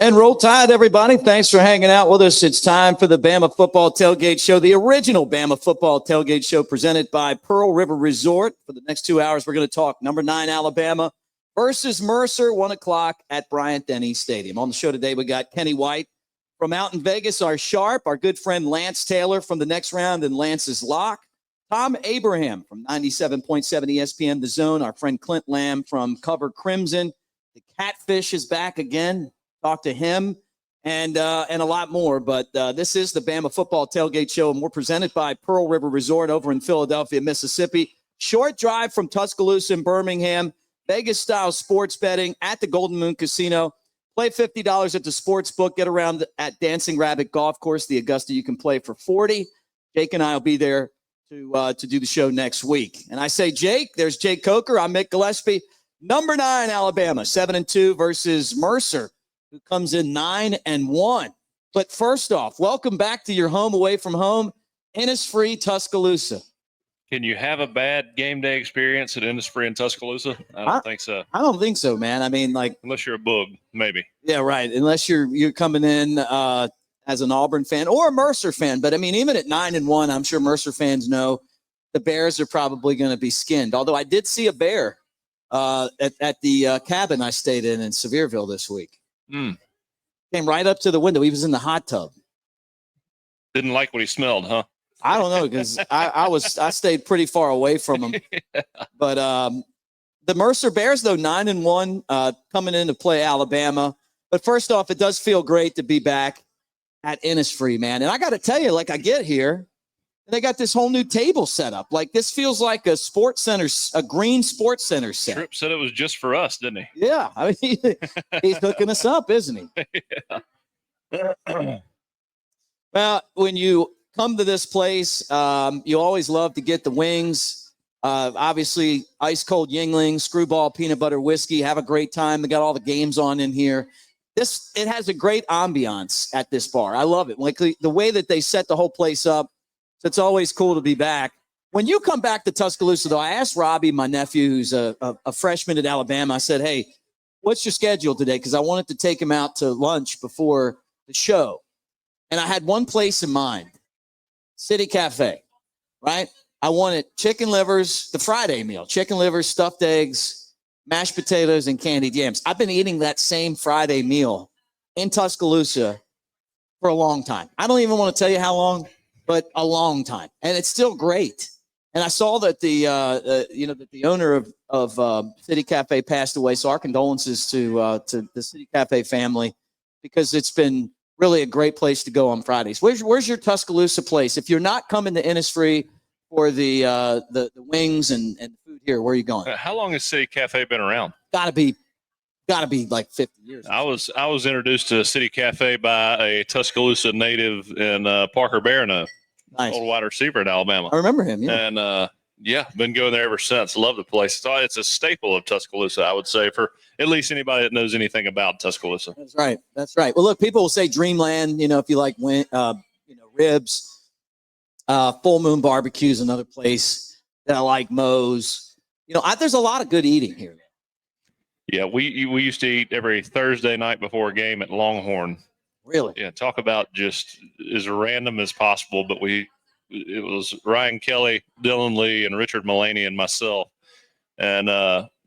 And roll tide, everybody. Thanks for hanging out with us. It's time for the Bama Football Tailgate Show, the original Bama Football Tailgate Show presented by Pearl River Resort. For the next 2 hours, we're going to talk number 9 Alabama versus Mercer, 1 o'clock at Bryant-Denny Stadium. On the show today, we got Kenny White from out in Vegas, our Sharp, our good friend Lance Taylor from the next round and Lance's Lock, Thom Abraham from 97.7 ESPN The Zone, our friend Clint Lamb from Cover Crimson. The Catfish is back again. Talk to him and a lot more. But this is the Bama Football Tailgate Show, and we're presented by Pearl River Resort over in Philadelphia, Mississippi. Short drive from Tuscaloosa and Birmingham. Vegas-style sports betting at the Golden Moon Casino. Play $50 at the sports book. Get around at Dancing Rabbit Golf Course, the Augusta. You can play for $40. Jake and I will be there to do the show next week. And I say Jake. There's Jake Coker. I'm Mick Gillispie. Number 9 Alabama, 7-2 versus Mercer, who comes in 9-1. But first off, welcome back to your home away from home, Innis-free Tuscaloosa. Can you have a bad game day experience at Innis-free in Tuscaloosa? I don't think so. I don't think so, man. I mean, like, unless you're a bug, maybe. Yeah, right. Unless you're coming in as an Auburn fan or a Mercer fan. But I mean, even at 9-1, I'm sure Mercer fans know the Bears are probably going to be skinned. Although I did see a bear at the cabin I stayed in Sevierville this week. Came right up to the window. He was in the hot tub. Didn't like what he smelled, huh? I don't know, because I stayed pretty far away from him. Yeah. But the Mercer Bears, though, 9-1, coming in to play Alabama. But first off, it does feel great to be back at Innisfree, man. And I got to tell you, like, I get here, and they got this whole new table set up. Like, this feels like a sports center, a green sports center set. Tripp said it was just for us, didn't he? Yeah. I mean, he's hooking us up, isn't he? Yeah. Well, when you come to this place, you always love to get the wings. Obviously, ice cold Yingling, screwball peanut butter whiskey. Have a great time. They got all the games on in here. It has a great ambiance at this bar. I love it. Like the way that they set the whole place up. So it's always cool to be back. When you come back to Tuscaloosa, though, I asked Robbie, my nephew, who's a freshman at Alabama, I said, hey, what's your schedule today? Because I wanted to take him out to lunch before the show. And I had one place in mind, City Cafe, right? I wanted chicken livers, the Friday meal, chicken livers, stuffed eggs, mashed potatoes, and candied yams. I've been eating that same Friday meal in Tuscaloosa for a long time. I don't even want to tell you how long, but a long time. And it's still great. And I saw that that the owner of City Cafe passed away. So our condolences to the City Cafe family, because it's been really a great place to go on Fridays. Where's your Tuscaloosa place? If you're not coming to Innisfree for the wings and food here, where are you going? How long has City Cafe been around? Gotta be like 50 years. I was introduced to City Cafe by a Tuscaloosa native in Parker Barano, nice. Old wide receiver in Alabama. I remember him. Yeah. And been going there ever since. Love the place. It's a staple of Tuscaloosa, I would say, for at least anybody that knows anything about Tuscaloosa. That's right. That's right. Well, look, people will say Dreamland, if you like, ribs. Full Moon Barbecue is another place that I like. Moe's. There's a lot of good eating here. Yeah, we used to eat every Thursday night before a game at Longhorn. Really? Yeah, talk about just as random as possible, but it was Ryan Kelly, Dylan Lee, and Richard Mullaney and myself. And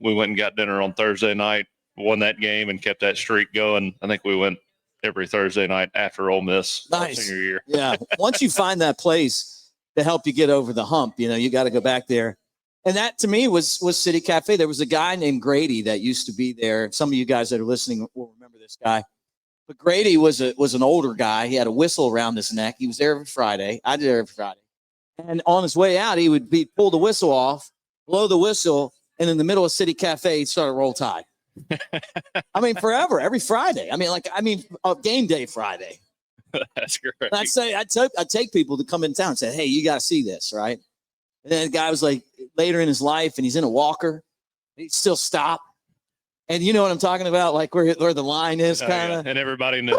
we went and got dinner on Thursday night, won that game, and kept that streak going. I think we went every Thursday night after Ole Miss senior year. Yeah. Once you find that place to help you get over the hump, you got to go back there. And that, to me, was City Cafe. There was a guy named Grady that used to be there. Some of you guys that are listening will remember this guy. But Grady was an older guy. He had a whistle around his neck. He was there every Friday. I did there every Friday. And on his way out, he would pull the whistle off, blow the whistle, and in the middle of City Cafe, he'd start a Roll Tide. I mean, forever, every Friday. I mean, game day Friday. That's great. I'd take people to come in town and say, hey, you got to see this, right? And then the guy was like later in his life, and he's in a walker. He'd still stop. And you know what I'm talking about? Like where the line is, kind of. Yeah. And everybody knew.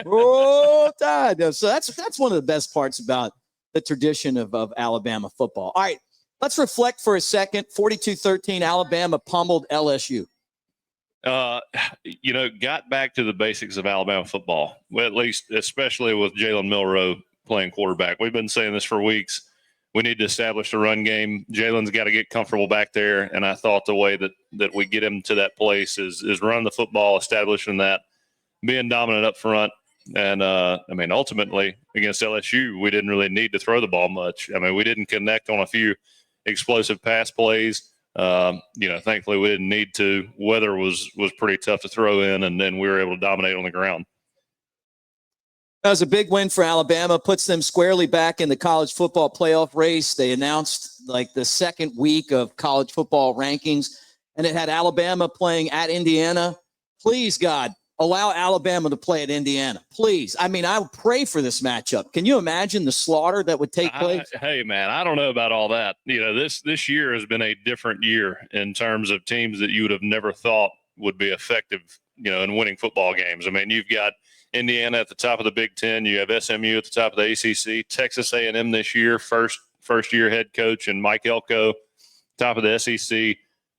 Roll Tide. So that's one of the best parts about the tradition of Alabama football. All right, let's reflect for a second. 42-13, Alabama pummeled LSU. Got back to the basics of Alabama football. Well, at least, especially with Jalen Milroe playing quarterback. We've been saying this for weeks. We need to establish the run game. Jalen's got to get comfortable back there, and I thought the way that we get him to that place is running the football, establishing that, being dominant up front. And, ultimately, against LSU, we didn't really need to throw the ball much. We didn't connect on a few explosive pass plays. Thankfully, we didn't need to. Weather was pretty tough to throw in, and then we were able to dominate on the ground. That was a big win for Alabama, puts them squarely back in the college football playoff race. They announced like the second week of college football rankings, and it had Alabama playing at Indiana. Please, God, allow Alabama to play at Indiana. Please. I would pray for this matchup. Can you imagine the slaughter that would take place? Hey, man, I don't know about all that. This year has been a different year in terms of teams that you would have never thought would be effective, in winning football games. You've got Indiana at the top of the Big Ten. You have SMU at the top of the ACC. Texas A&M this year, first year head coach, and Mike Elko, top of the SEC.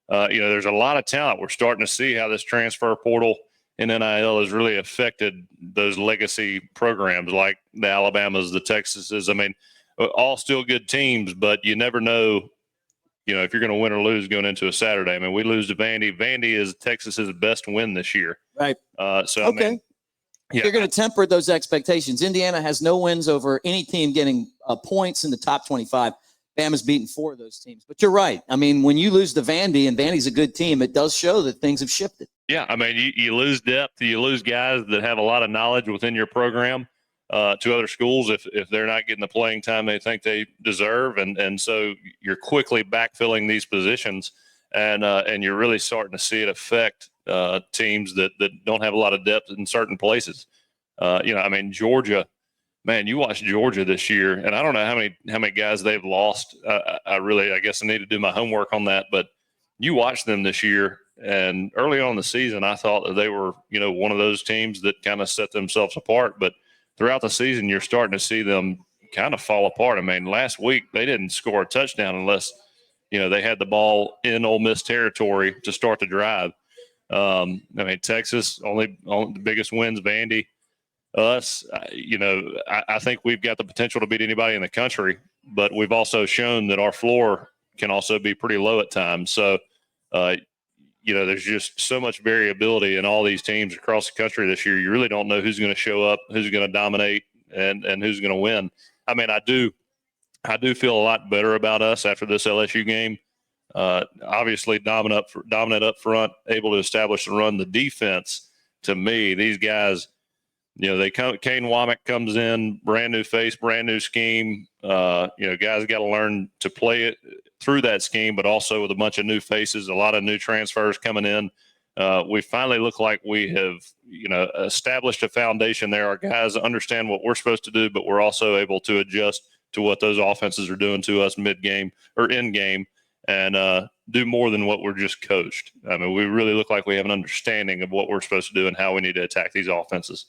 There's a lot of talent. We're starting to see how this transfer portal in NIL has really affected those legacy programs like the Alabamas, the Texases. All still good teams, but you never know, if you're going to win or lose going into a Saturday. We lose to Vandy. Vandy is Texas's best win this year. Right. Okay. You're going to temper those expectations. Indiana has no wins over any team getting points in the top 25. Bama's beaten 4 of those teams. But you're right. When you lose to Vandy, and Vandy's a good team, it does show that things have shifted. Yeah, you lose depth. You lose guys that have a lot of knowledge within your program to other schools if they're not getting the playing time they think they deserve. And so you're quickly backfilling these positions, and you're really starting to see it affect teams that don't have a lot of depth in certain places. Georgia, man, you watch Georgia this year, and I don't know how many guys they've lost. I guess I need to do my homework on that. But you watch them this year, and early on in the season, I thought that they were, one of those teams that kind of set themselves apart. But throughout the season, you're starting to see them kind of fall apart. Last week they didn't score a touchdown unless, they had the ball in Ole Miss territory to start the drive. Texas only the biggest wins, Vandy. Us, I think we've got the potential to beat anybody in the country, but we've also shown that our floor can also be pretty low at times. So, there's just so much variability in all these teams across the country this year. You really don't know who's going to show up, who's going to dominate, and who's going to win. I do feel a lot better about us after this LSU game. Obviously, dominant up front, able to establish and run the defense. To me, these guys. Kane Womack comes in, brand new face, brand new scheme. Guys got to learn to play it through that scheme, but also with a bunch of new faces, a lot of new transfers coming in. We finally look like we have, established a foundation there. Our guys understand what we're supposed to do, but we're also able to adjust to what those offenses are doing to us mid-game or in-game and do more than what we're just coached. We really look like we have an understanding of what we're supposed to do and how we need to attack these offenses.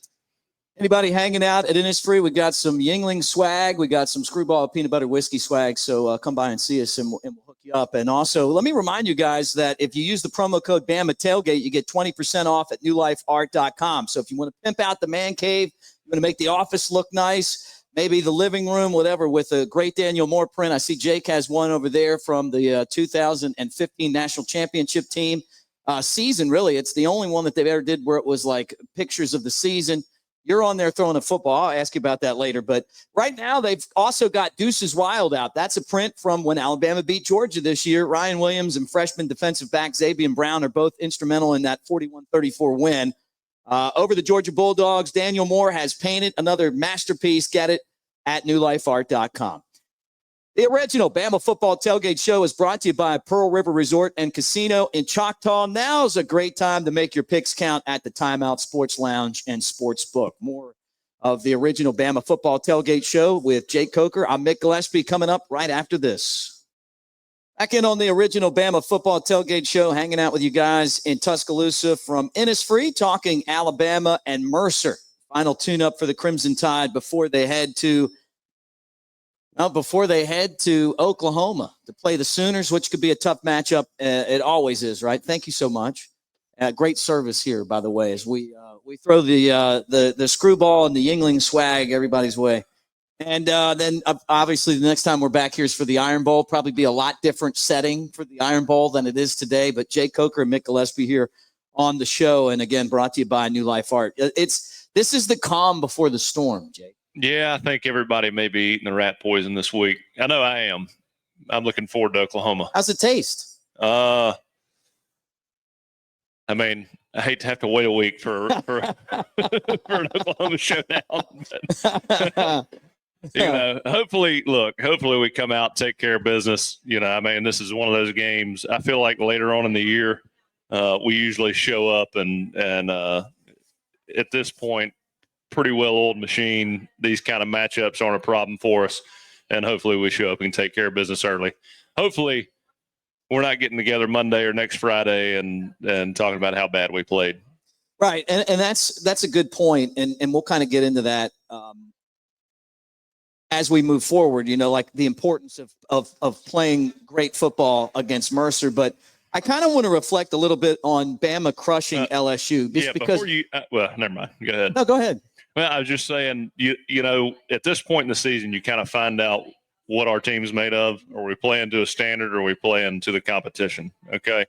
Anybody hanging out at Innisfree? We got some Yingling swag. We got some Screwball peanut butter whiskey swag. So come by and see us, and we'll hook you up. And also, let me remind you guys that if you use the promo code Bama Tailgate, you get 20% off at newlifeart.com. So if you want to pimp out the man cave, you want to make the office look nice, maybe the living room, whatever, with a great Daniel Moore print. I see Jake has one over there from the 2015 National Championship team season. Really, it's the only one that they've ever did where it was like pictures of the season. You're on there throwing a football. I'll ask you about that later. But right now, they've also got Deuces Wild out. That's a print from when Alabama beat Georgia this year. Ryan Williams and freshman defensive back Xavier Brown are both instrumental in that 41-34 win. Over the Georgia Bulldogs, Daniel Moore has painted another masterpiece. Get it at newlifeart.com. The original Bama Football Tailgate Show is brought to you by Pearl River Resort and Casino in Choctaw. Now's a great time to make your picks count at the Timeout Sports Lounge and Sportsbook. More of the original Bama Football Tailgate Show with Jake Coker. I'm Mick Gillispie coming up right after this. Back in on the original Bama Football Tailgate Show, hanging out with you guys in Tuscaloosa from Innisfree, talking Alabama and Mercer. Final tune-up for the Crimson Tide before they head to Oklahoma to play the Sooners, which could be a tough matchup. It always is, right? Thank you so much. Great service here, by the way, as we throw the screwball and the Yingling swag everybody's way. And then obviously the next time we're back here is for the Iron Bowl. Probably be a lot different setting for the Iron Bowl than it is today. But Jay Coker and Mick Gillispie here on the show, and again brought to you by New Life Art. This is the calm before the storm, Jay. Yeah, I think everybody may be eating the rat poison this week. I know I am. I'm looking forward to Oklahoma. How's it taste? I mean, I hate to have to wait a week for for an Oklahoma showdown. But, hopefully we come out, take care of business. I mean, this is one of those games. I feel like later on in the year, we usually show up and at this point, pretty well old machine. These kind of matchups aren't a problem for us, and hopefully we show up and take care of business early. Hopefully, we're not getting together Monday or next Friday and talking about how bad we played. Right, and that's a good point, and we'll kind of get into that as we move forward. Like the importance of playing great football against Mercer, but I kind of want to reflect a little bit on Bama crushing LSU. Because well, never mind. Go ahead. No, go ahead. Well, I was just saying, at this point in the season, you kind of find out what our team's made of. Are we playing to a standard, or are we playing to the competition? Okay.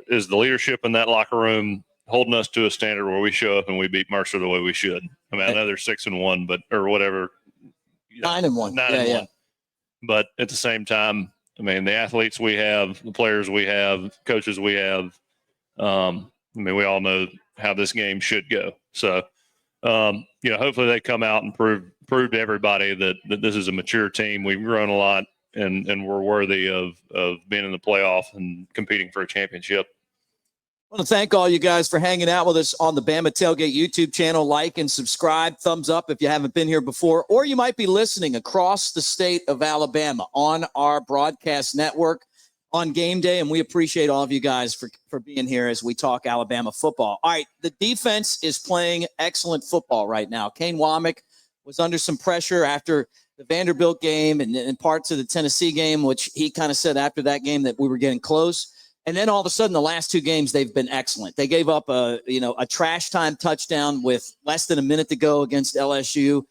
Is the leadership in that locker room holding us to a standard where we show up and we beat Mercer the way we should? I mean, I know they're 6-1, or whatever. 9-1. 9-1. But at the same time, I mean, the athletes we have, the players we have, coaches we have, I mean, we all know how this game should go. So, hopefully they come out and prove to everybody that this is a mature team. We've grown a lot, and we're worthy of being in the playoff and competing for a championship. I want to thank all you guys for hanging out with us on the Bama Tailgate YouTube channel. Like and subscribe. Thumbs up if you haven't been here before, or you might be listening across the state of Alabama on our broadcast network on game day. And we appreciate all of you guys for being here as we talk Alabama football. All right, the defense is playing excellent football right now. Kane Womack was under some pressure after the Vanderbilt game and parts of the Tennessee game, which he kind of said after that game that we were getting close. And then all of a sudden, the last two games, they've been excellent. They gave up a trash time touchdown with less than a minute to go against LSU.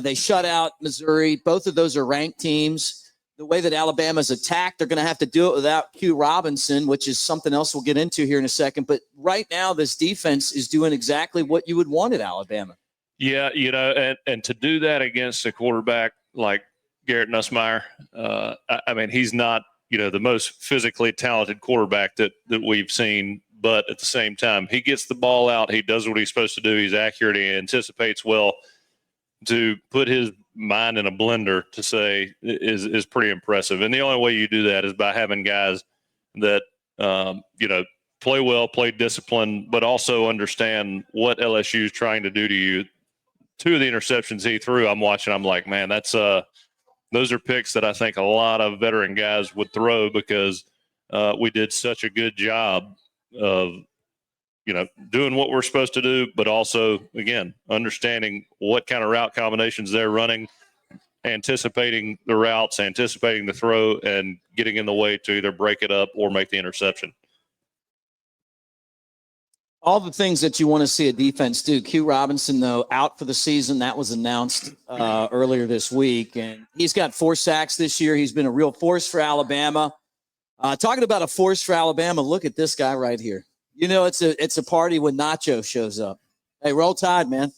They shut out Missouri. Both of those are ranked teams. The way that Alabama's attacked, they're going to have to do it without Q Robinson, which is something else we'll get into here in a second. But right now, this defense is doing exactly what you would want at Alabama. Yeah, and to do that against a quarterback like Garrett Nussmeier, I mean, he's not the most physically talented quarterback that we've seen, but at the same time, he gets the ball out. He does what he's supposed to do. He's accurate. He anticipates well. To put his mind in a blender to say is pretty impressive. And the only way you do that is by having guys that, play well, play discipline, but also understand what LSU is trying to do to you. Two of the interceptions he threw, I'm watching, I'm like, man, those are picks that I think a lot of veteran guys would throw because we did such a good job of, doing what we're supposed to do, but also, again, understanding what kind of route combinations they're running, anticipating the routes, anticipating the throw, and getting in the way to either break it up or make the interception. All the things that you want to see a defense do. Q Robinson, though, out for the season. That was announced earlier this week. And he's got 4 sacks this year. He's been a real force for Alabama. Talking about a force for Alabama, look at this guy right here. It's a party when Nacho shows up. Hey, roll Tide, man.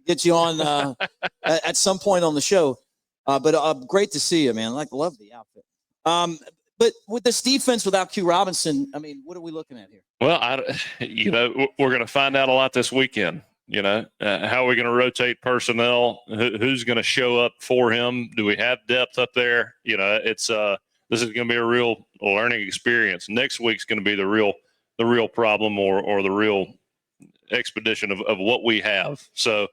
Get you on at some point on the show. But great to see you, man. Love the outfit. But with this defense without Q Robinson, I mean, what are we looking at here? Well, we're going to find out a lot this weekend. How are we going to rotate personnel? Who's going to show up for him? Do we have depth up there? This is going to be a real learning experience. Next week's going to be the real problem or the real expedition of what we have. So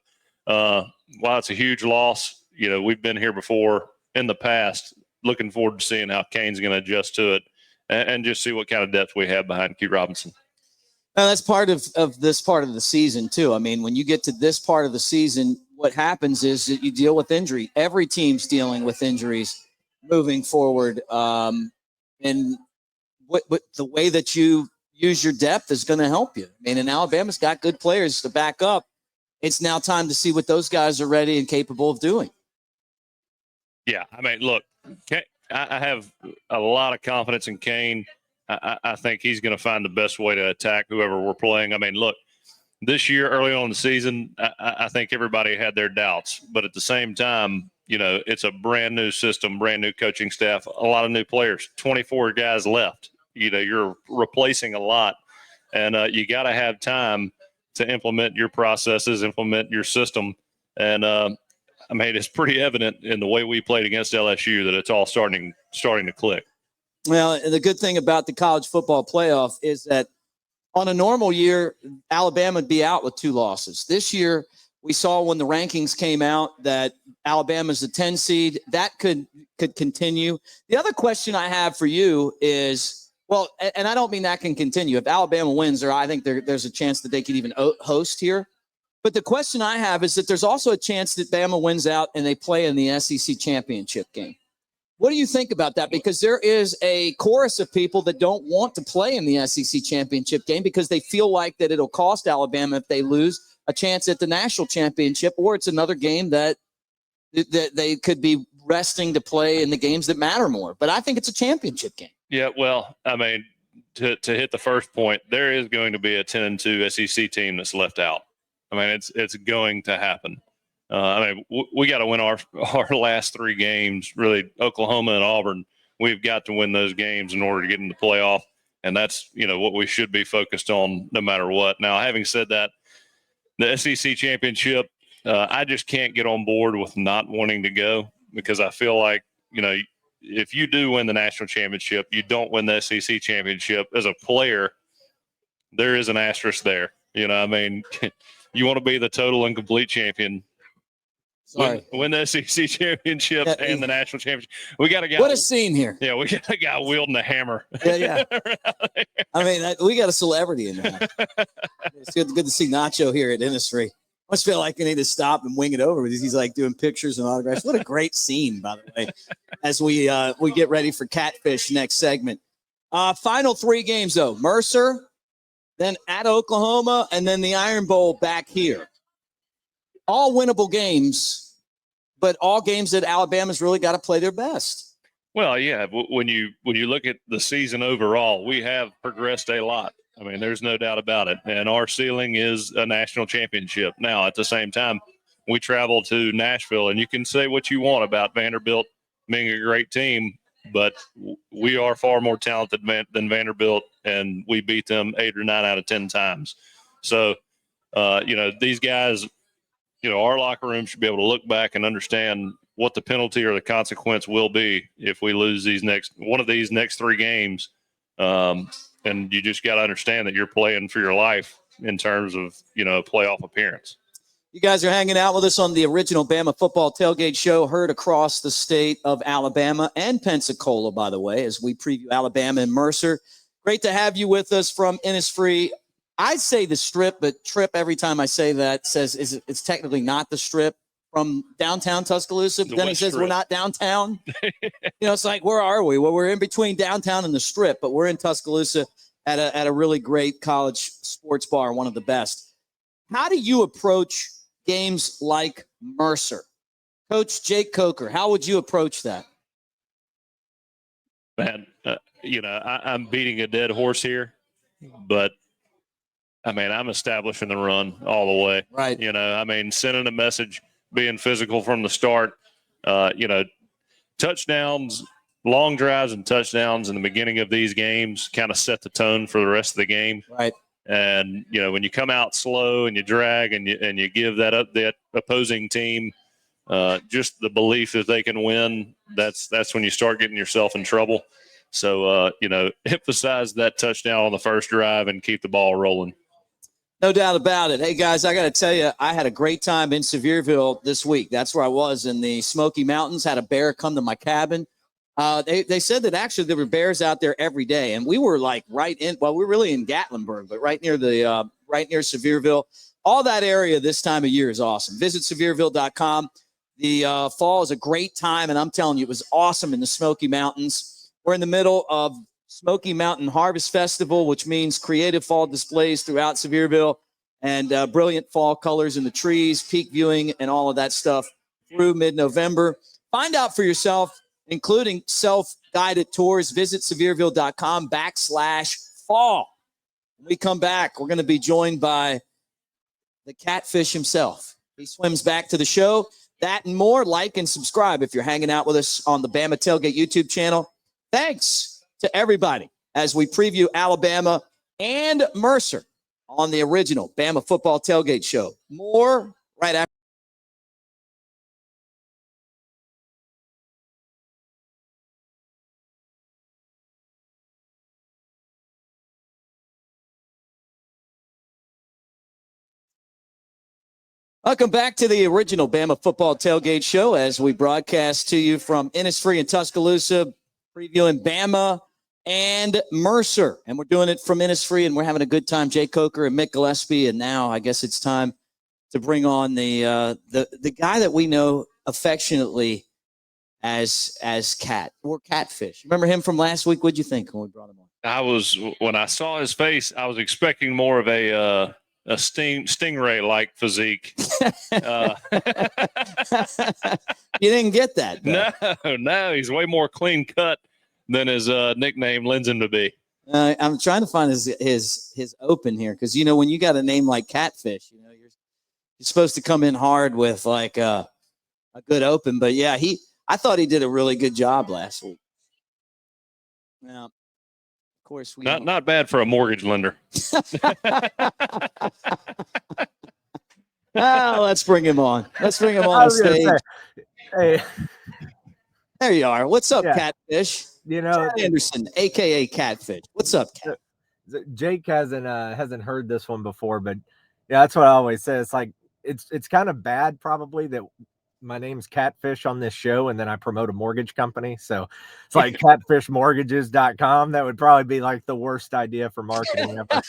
while it's a huge loss, we've been here before in the past. Looking forward to seeing how Kane's going to adjust to it and just see what kind of depth we have behind Q Robinson. Now, that's part of this part of the season, too. I mean, when you get to this part of the season, what happens is that you deal with injury. Every team's dealing with injuries moving forward. And what the way that you use your depth is going to help you. I mean, and Alabama's got good players to back up. It's now time to see what those guys are ready and capable of doing. Yeah, I mean, look, I have a lot of confidence in Kane. I think he's going to find the best way to attack whoever we're playing. I mean, look, this year, early on in the season, I think everybody had their doubts. But at the same time, you know, it's a brand new system, brand new coaching staff, a lot of new players, 24 guys left. You know, you're replacing a lot. And you got to have time to implement your processes, implement your system. And, I mean, it's pretty evident in the way we played against LSU that it's all starting to click. Well, and the good thing about the college football playoff is that on a normal year, Alabama would be out with 2 losses. This year, we saw when the rankings came out that Alabama's the 10 seed. That could continue. The other question I have for you is, well, and I don't mean that can continue. If Alabama wins, or I think there's a chance that they could even host here. But the question I have is that there's also a chance that Bama wins out and they play in the SEC championship game. What do you think about that? Because there is a chorus of people that don't want to play in the SEC championship game because they feel like that it'll cost Alabama if they lose a chance at the national championship, or it's another game that they could be resting to play in the games that matter more. But I think it's a championship game. Yeah, well, I mean, to hit the first point, there is going to be a 10-2 SEC team that's left out. I mean, it's going to happen. I mean, we got to win our last 3 games, really, Oklahoma and Auburn. We've got to win those games in order to get in the playoff, and that's, you know, what we should be focused on no matter what. Now, having said that, the SEC championship, I just can't get on board with not wanting to go because I feel like, you know, if you do win the national championship, you don't win the SEC championship as a player, there is an asterisk there. You know, I mean, you want to be the total and complete champion. Win the SEC championship and the national championship. We got a guy. What a scene here. Yeah, we got a guy wielding a hammer. Yeah. I mean, we got a celebrity in there. It's good to see Nacho here at Innis. I must feel like I need to stop and wing it over because he's like doing pictures and autographs. What a great scene, by the way, as we get ready for Catfish next segment. Final 3 games, though. Mercer, then at Oklahoma, and then the Iron Bowl back here. All winnable games, but all games that Alabama's really got to play their best. Well, yeah, when you look at the season overall, we have progressed a lot. I mean, there's no doubt about it. And our ceiling is a national championship. Now, at the same time, we travel to Nashville, and you can say what you want about Vanderbilt being a great team, but we are far more talented than Vanderbilt, and we beat them 8 or 9 out of 10 times. So, you know, these guys, you know, our locker room should be able to look back and understand what the penalty or the consequence will be if we lose one of these next 3 games. And you just got to understand that you're playing for your life in terms of, you know, playoff appearance. You guys are hanging out with us on the original Bama Football Tailgate Show, heard across the state of Alabama and Pensacola, by the way, as we preview Alabama and Mercer. Great to have you with us from Innisfree. I say the Strip, but Trip, every time I say that, says it's technically not the Strip from downtown Tuscaloosa. But then he says we're not downtown. You know, it's like, where are we? Well, we're in between downtown and the Strip, but we're in Tuscaloosa at a really great college sports bar, one of the best. How do you approach games like Mercer? Coach Jake Coker, how would you approach that? Man, you know, I'm beating a dead horse here, but I mean, I'm establishing the run all the way. Right. You know, I mean, sending a message, being physical from the start, you know, touchdowns, long drives and touchdowns in the beginning of these games kind of set the tone for the rest of the game. Right. And, you know, when you come out slow and you drag and you give that opposing team just the belief that they can win, that's when you start getting yourself in trouble. So, you know, emphasize that touchdown on the first drive and keep the ball rolling. No doubt about it. Hey, guys, I got to tell you, I had a great time in Sevierville this week. That's where I was in the Smoky Mountains, had a bear come to my cabin. They said that actually there were bears out there every day, and we were like we're really in Gatlinburg, but right near Sevierville. All that area this time of year is awesome. Visit Sevierville.com. The fall is a great time, and I'm telling you, it was awesome in the Smoky Mountains. We're in the middle of Smoky Mountain Harvest Festival, which means creative fall displays throughout Sevierville and brilliant fall colors in the trees, peak viewing, and all of that stuff through mid-November. Find out for yourself, including self-guided tours. Visit Sevierville.com/fall. When we come back, we're going to be joined by the Catfish himself. He swims back to the show. That and more. Like and subscribe if you're hanging out with us on the Bama Tailgate YouTube channel. Thanks to everybody as we preview Alabama and Mercer on the original Bama Football Tailgate Show. More right after. Welcome back to the original Bama Football Tailgate Show as we broadcast to you from Innis in Tuscaloosa, previewing Bama and Mercer. And we're doing it from Innis, and we're having a good time. Jay Coker and Mick Gillispie. And now I guess it's time to bring on the guy that we know affectionately as Cat or Catfish. Remember him from last week? What'd you think when we brought him on? When I saw his face, I was expecting more of a stingray-like physique. You didn't get that, though. No, he's way more clean cut than his nickname lends him to be. I'm trying to find his open here because when you got a name like Catfish, you're supposed to come in hard with like a good open. But yeah, I thought he did a really good job last week. Now, of course, not bad for a mortgage lender. Let's bring him on. Let's bring him on stage. Hey, there you are. What's up, Catfish? Chad Anderson, aka Catfish. What's up, Cat? Jake hasn't heard this one before, but yeah, that's what I always say. It's like it's kind of bad, probably, that my name's Catfish on this show, and then I promote a mortgage company. So it's like catfishmortgages.com. That would probably be like the worst idea for marketing ever.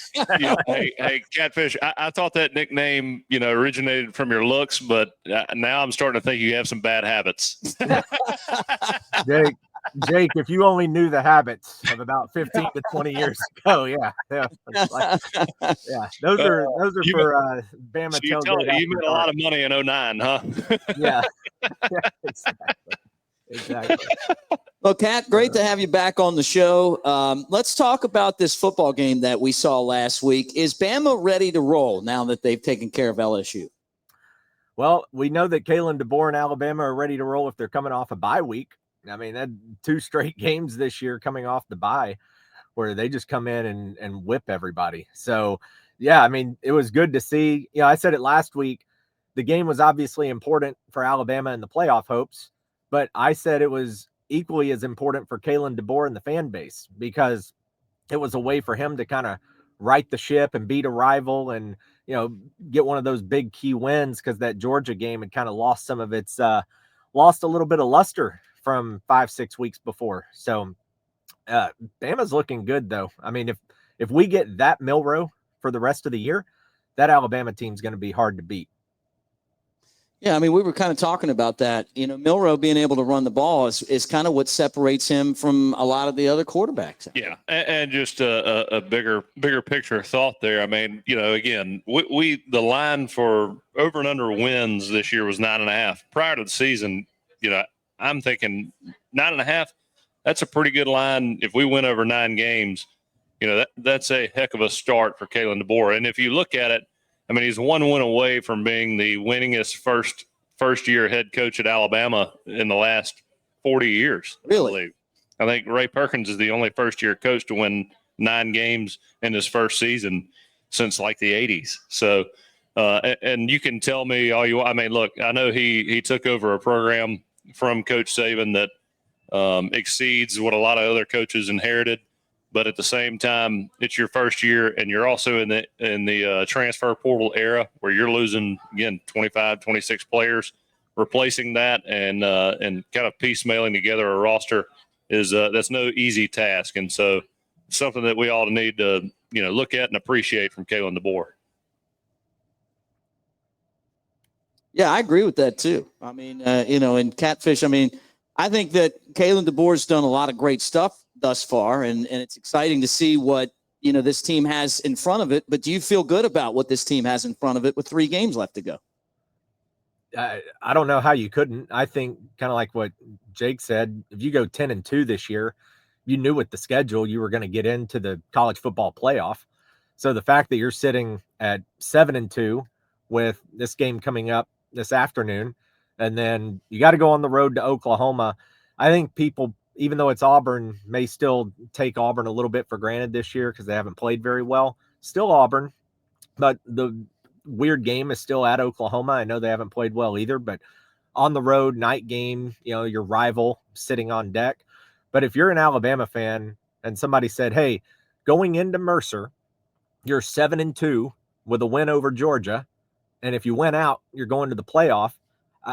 Hey, Catfish, I thought that nickname, originated from your looks, but now I'm starting to think you have some bad habits. Jake, if you only knew the habits of about 15 to 20 years ago, those are for Bama tailgate. You made a lot of money in 2009, huh? Yeah, exactly. Well, Cat, great to have you back on the show. Let's talk about this football game that we saw last week. Is Bama ready to roll now that they've taken care of LSU? Well, we know that Kalen DeBoer and Alabama are ready to roll if they're coming off a bye week. I mean, that 2 straight games this year coming off the bye where they just come in and whip everybody. So, yeah, I mean, it was good to see. I said it last week. The game was obviously important for Alabama and the playoff hopes, but I said it was equally as important for Kalen DeBoer and the fan base because it was a way for him to kind of right the ship and beat a rival and, get one of those big key wins because that Georgia game had kind of lost some of its lost a little bit of luster from 5-6 weeks before. So Bama's looking good, though. I mean, if we get that Milroe for the rest of the year, that Alabama team's going to be hard to beat. Yeah, I mean, we were kind of talking about that. Milroe being able to run the ball is kind of what separates him from a lot of the other quarterbacks. Yeah, and just a bigger picture thought there. I mean, again, we the line for over and under wins this year was 9.5. Prior to the season, I'm thinking 9.5. That's a pretty good line. If we win over 9 games, that's a heck of a start for Kalen DeBoer. And if you look at it, I mean, he's 1 win away from being the winningest first year head coach at Alabama in the last 40 years. Really? I think Ray Perkins is the only first year coach to win 9 games in his first season since like the 80s. So, and you can tell me all you want. I mean, look, I know he took over a program from Coach Saban that exceeds what a lot of other coaches inherited. But at the same time, it's your first year, and you're also in the transfer portal era where you're losing, again, 25, 26 players. Replacing that and kind of piecemealing together a roster is that's no easy task. And so something that we all need to look at and appreciate from Kalen DeBoer. Yeah, I agree with that too. I mean, in Catfish, I mean, I think that Kalen DeBoer's done a lot of great stuff thus far, and it's exciting to see what this team has in front of it. But do you feel good about what this team has in front of it with 3 games left to go? I don't know how you couldn't. I think kind of like what Jake said, if you go 10-2 this year, you knew with the schedule you were going to get into the college football playoff. So the fact that you're sitting at 7-2 with this game coming up this afternoon, and then you got to go on the road to Oklahoma. I think people, even though it's Auburn, may still take Auburn a little bit for granted this year because they haven't played very well. Still Auburn, but the weird game is still at Oklahoma. I know they haven't played well either, but on the road, night game, your rival sitting on deck. But if you're an Alabama fan and somebody said, hey, going into Mercer, you're 7-2 with a win over Georgia, and if you went out, you're going to the playoff,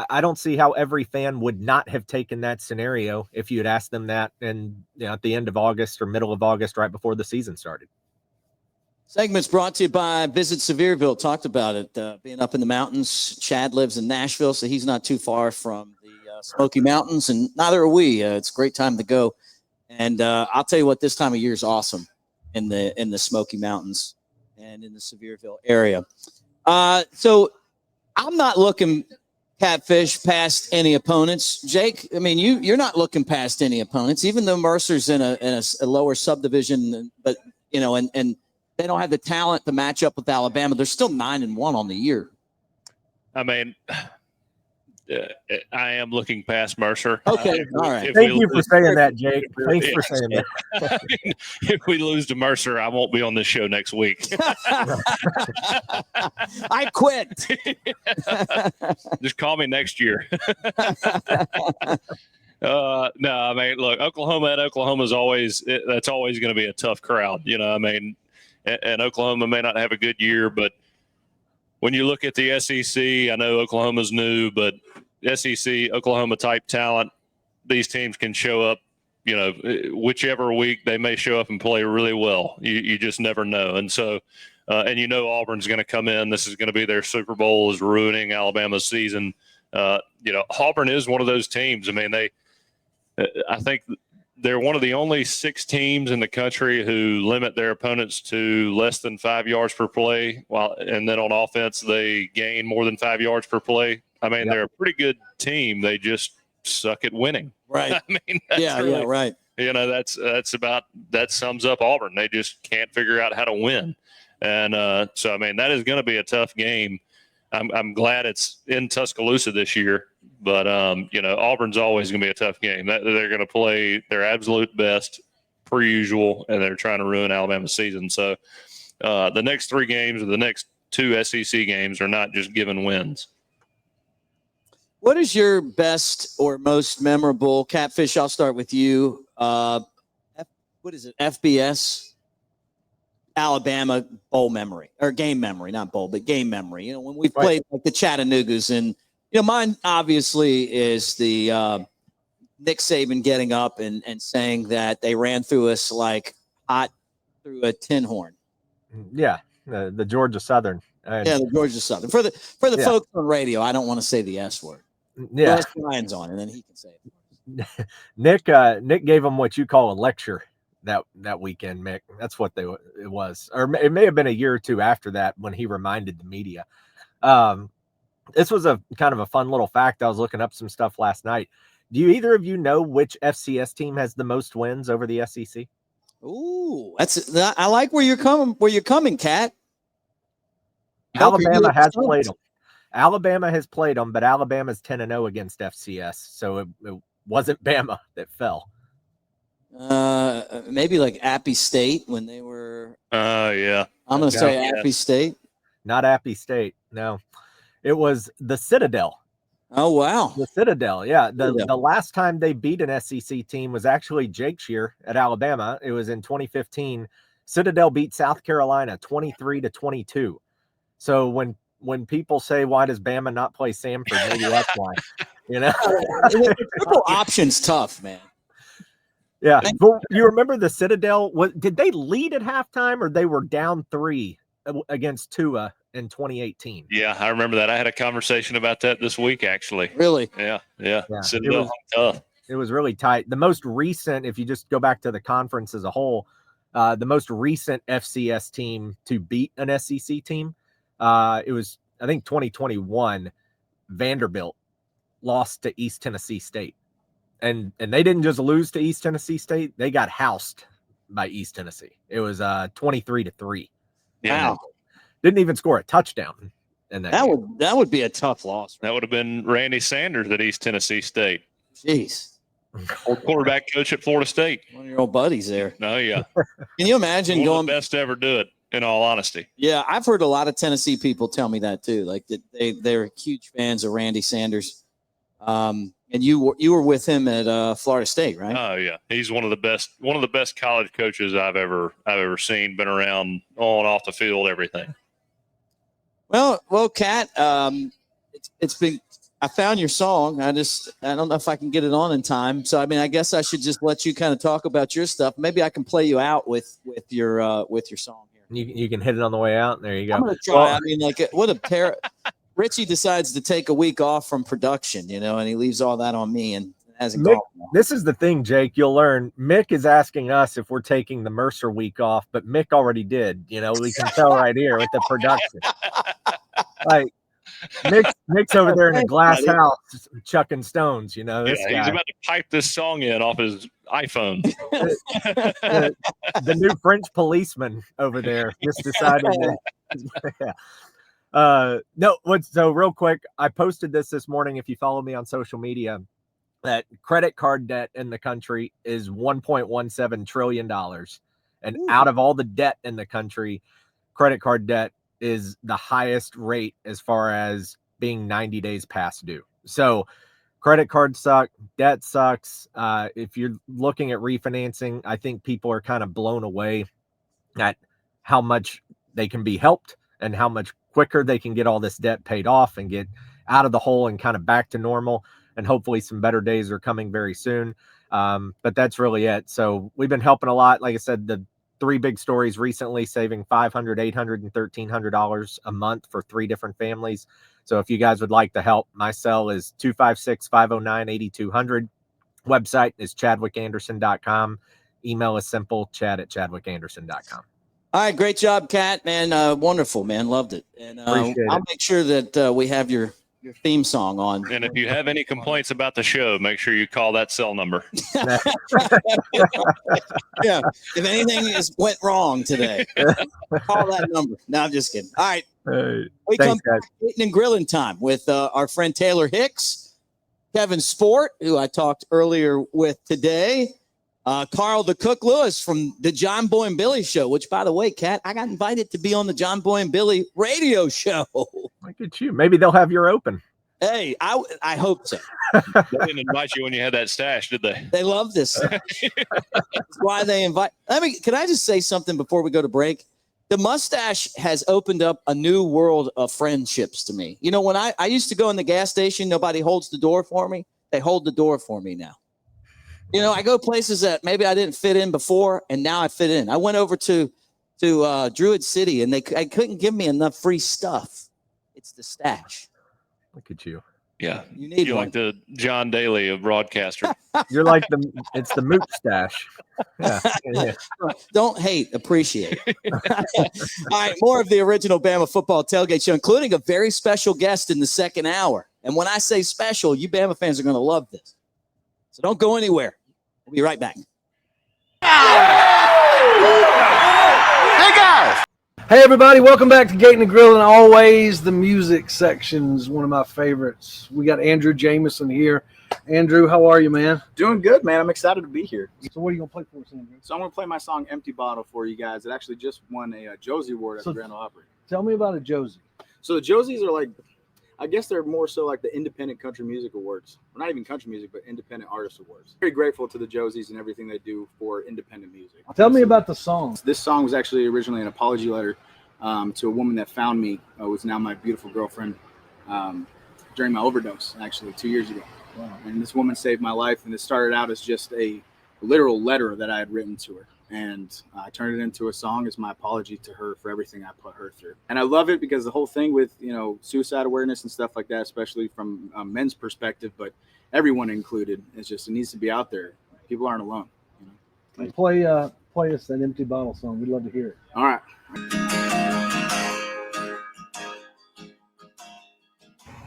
I don't see how every fan would not have taken that scenario if you had asked them that at the end of August or middle of August, right before the season started. Segment's brought to you by Visit Sevierville. Talked about it, being up in the mountains. Chad lives in Nashville, so he's not too far from the Smoky Mountains, and neither are we. It's a great time to go. And I'll tell you what, this time of year is awesome in the Smoky Mountains and in the Sevierville area. So I'm not looking, Catfish, past any opponents. Jake, I mean, you're not looking past any opponents, even though Mercer's in a lower subdivision, but and they don't have the talent to match up with Alabama. They're still 9-1 on the year. I mean, I am looking past Mercer. Okay, all right. Thank you for saying that, Jake. Thanks for saying that. If we lose to Mercer, I won't be on this show next week. I quit. Just call me next year. No, I mean, look, Oklahoma at Oklahoma is that's always going to be a tough crowd. I mean, and Oklahoma may not have a good year, but when you look at the SEC, I know Oklahoma's new, but SEC, Oklahoma type talent, these teams can show up, whichever week they may show up and play really well. You just never know. And so, and Auburn's going to come in. This is going to be their Super Bowl, is ruining Alabama's season. Auburn is one of those teams. I mean, I think they're one of the only 6 teams in the country who limit their opponents to less than 5 yards per play, and then on offense they gain more than 5 yards per play. I mean, They're a pretty good team. They just suck at winning. Right. I mean, right. That sums up Auburn. They just can't figure out how to win, and so I mean that is going to be a tough game. I'm glad it's in Tuscaloosa this year, but Auburn's always going to be a tough game. They're going to play their absolute best per usual, and they're trying to ruin Alabama's season. So the next 3 games or the next 2 SEC games are not just given wins. What is your best or most memorable, Catfish? I'll start with you. What is it? FBS. Alabama bowl memory, or game memory, not bowl, but game memory. When we played like the Chattanoogas, and mine obviously is the Nick Saban getting up and saying that they ran through us like hot through a tin horn. Yeah, the Georgia Southern. The Georgia Southern. For the folks on radio, I don't want to say the S word. Yeah, Ryan's on, and then he can say it. Nick gave them what you call a lecture that weekend, Mick. That's what it was. Or it may have been a year or 2 after that when he reminded the media. This was a kind of a fun little fact. I was looking up some stuff last night. Do you either of you know which FCS team has the most wins over the SEC? Ooh, I like where you're coming, Cat. Alabama has played them. Alabama has played them, but Alabama's 10-0 against FCS. So it wasn't Bama that fell. Maybe like Appy State when they were. Yeah. I'm going to say Appy State. Not Appy State. No, it was the Citadel. Oh, wow. The Citadel. Yeah. The last time they beat an SEC team was actually Jake's year at Alabama. It was in 2015. Citadel beat South Carolina 23-22. So when people say, why does Bama not play Samford? Maybe that's why, Triple option's tough, man. Yeah, but you remember the Citadel? Did they lead at halftime, or they were down 3 against Tua in 2018? Yeah, I remember that. I had a conversation about that this week, actually. Really? Yeah. Citadel tough. It was really tight. The most recent, if you just go back to the conference as a whole, the most recent FCS team to beat an SEC team, it was, I think, 2021. Vanderbilt lost to East Tennessee State. And they didn't just lose to East Tennessee State. They got housed by East Tennessee. It was 23-3. Wow. Didn't even score a touchdown in that game. That would be a tough loss. That would have been Randy Sanders at East Tennessee State. Jeez. Old quarterback coach at Florida State. One of your old buddies there. Oh, yeah. Can you imagine One going of the best to ever do it, in all honesty. Yeah, I've heard a lot of Tennessee people tell me that too. Like that they're huge fans of Randy Sanders. And you were with him at Florida State, right? Oh yeah, he's one of the best college coaches I've ever seen. Been around on off the field, everything. Well, Kat, it's been. I found your song. I don't know if I can get it on in time. So I mean, I guess I should just let you kind of talk about your stuff. Maybe I can play you out with your song here. You can hit it on the way out. There you go. I'm gonna try. I mean, like what a pair. Richie decides to take a week off from production, and he leaves all that on me and hasn't gone. This is the thing, Jake. You'll learn. Mick is asking us if we're taking the Mercer week off, but Mick already did. We can tell right here with the production. Like Mick's over there in a glass house chucking stones. This guy. He's about to pipe this song in off his iPhone. the new French policeman over there just decided to. So real quick, I posted this morning. If you follow me on social media, that credit card debt in the country is $1.17 trillion. And out of all the debt in the country, credit card debt is the highest rate as far as being 90 days past due. So credit cards suck, debt sucks. If you're looking at refinancing, I think people are kind of blown away at how much they can be helped and how much quicker they can get all this debt paid off and get out of the hole and kind of back to normal. And hopefully some better days are coming very soon. But that's really it. So we've been helping a lot. Like I said, the 3 big stories recently, saving $500, $800, and $1,300 a month for 3 different families. So if you guys would like to help, my cell is 256-509-8200. Website is chadwickanderson.com. Email is simple, chad@chadwickanderson.com. All right, great job, Kat, man. Wonderful, man. Loved it. And I'll make sure that we have your theme song on. And if you have any complaints about the show, make sure you call that cell number. Yeah. If anything went wrong today, call that number. No, I'm just kidding. All right. We come back eating and grilling time with our friend Taylor Hicks, Kevin Sport, who I talked earlier with today. Carl the Cook Lewis from the John Boy and Billy show, which, by the way, Kat, I got invited to be on the John Boy and Billy radio show. Look at you. Maybe they'll have your open. Hey, I hope so. They didn't invite you when you had that stash, did they? They love this. That's why they invite. Can I just say something before we go to break? The mustache has opened up a new world of friendships to me. When I used to go in the gas station, nobody holds the door for me. They hold the door for me now. I go places that maybe I didn't fit in before, and now I fit in. I went over to Druid City, and they couldn't give me enough free stuff. It's the stash. Look at you. Yeah, you need like the John Daly of broadcaster. You're like it's the moot stash. Yeah. Don't hate, appreciate. All right, more of the original Bama football tailgate show, including a very special guest in the second hour. And when I say special, you Bama fans are going to love this. So don't go anywhere. We'll be right back. Hey, guys. Hey, everybody. Welcome back to Gate and Grill. And always the music section is one of my favorites. We got Andrew Jameson here. Andrew, how are you, man? Doing good, man. I'm excited to be here. So what are you going to play for us, Andrew? So I'm going to play my song Empty Bottle for you guys. It actually just won a Josie Award at the Grand Ole Opry. Tell me about a Josie. So the Josies are like, I guess they're more so like the Independent Country Music Awards. Well, not even country music, but Independent Artist Awards. Very grateful to the Josies and everything they do for independent music. Tell me about the song. This song was actually originally an apology letter to a woman that found me, who's now my beautiful girlfriend, during my overdose, actually, 2 years ago. Wow. And this woman saved my life, and it started out as just a literal letter that I had written to her. And I turned it into a song as my apology to her for everything I put her through. And I love it because the whole thing with, suicide awareness and stuff like that, especially from a men's perspective, but everyone included, it's just, it needs to be out there. People aren't alone. Play us that Empty Bottle song. We'd love to hear it. All right.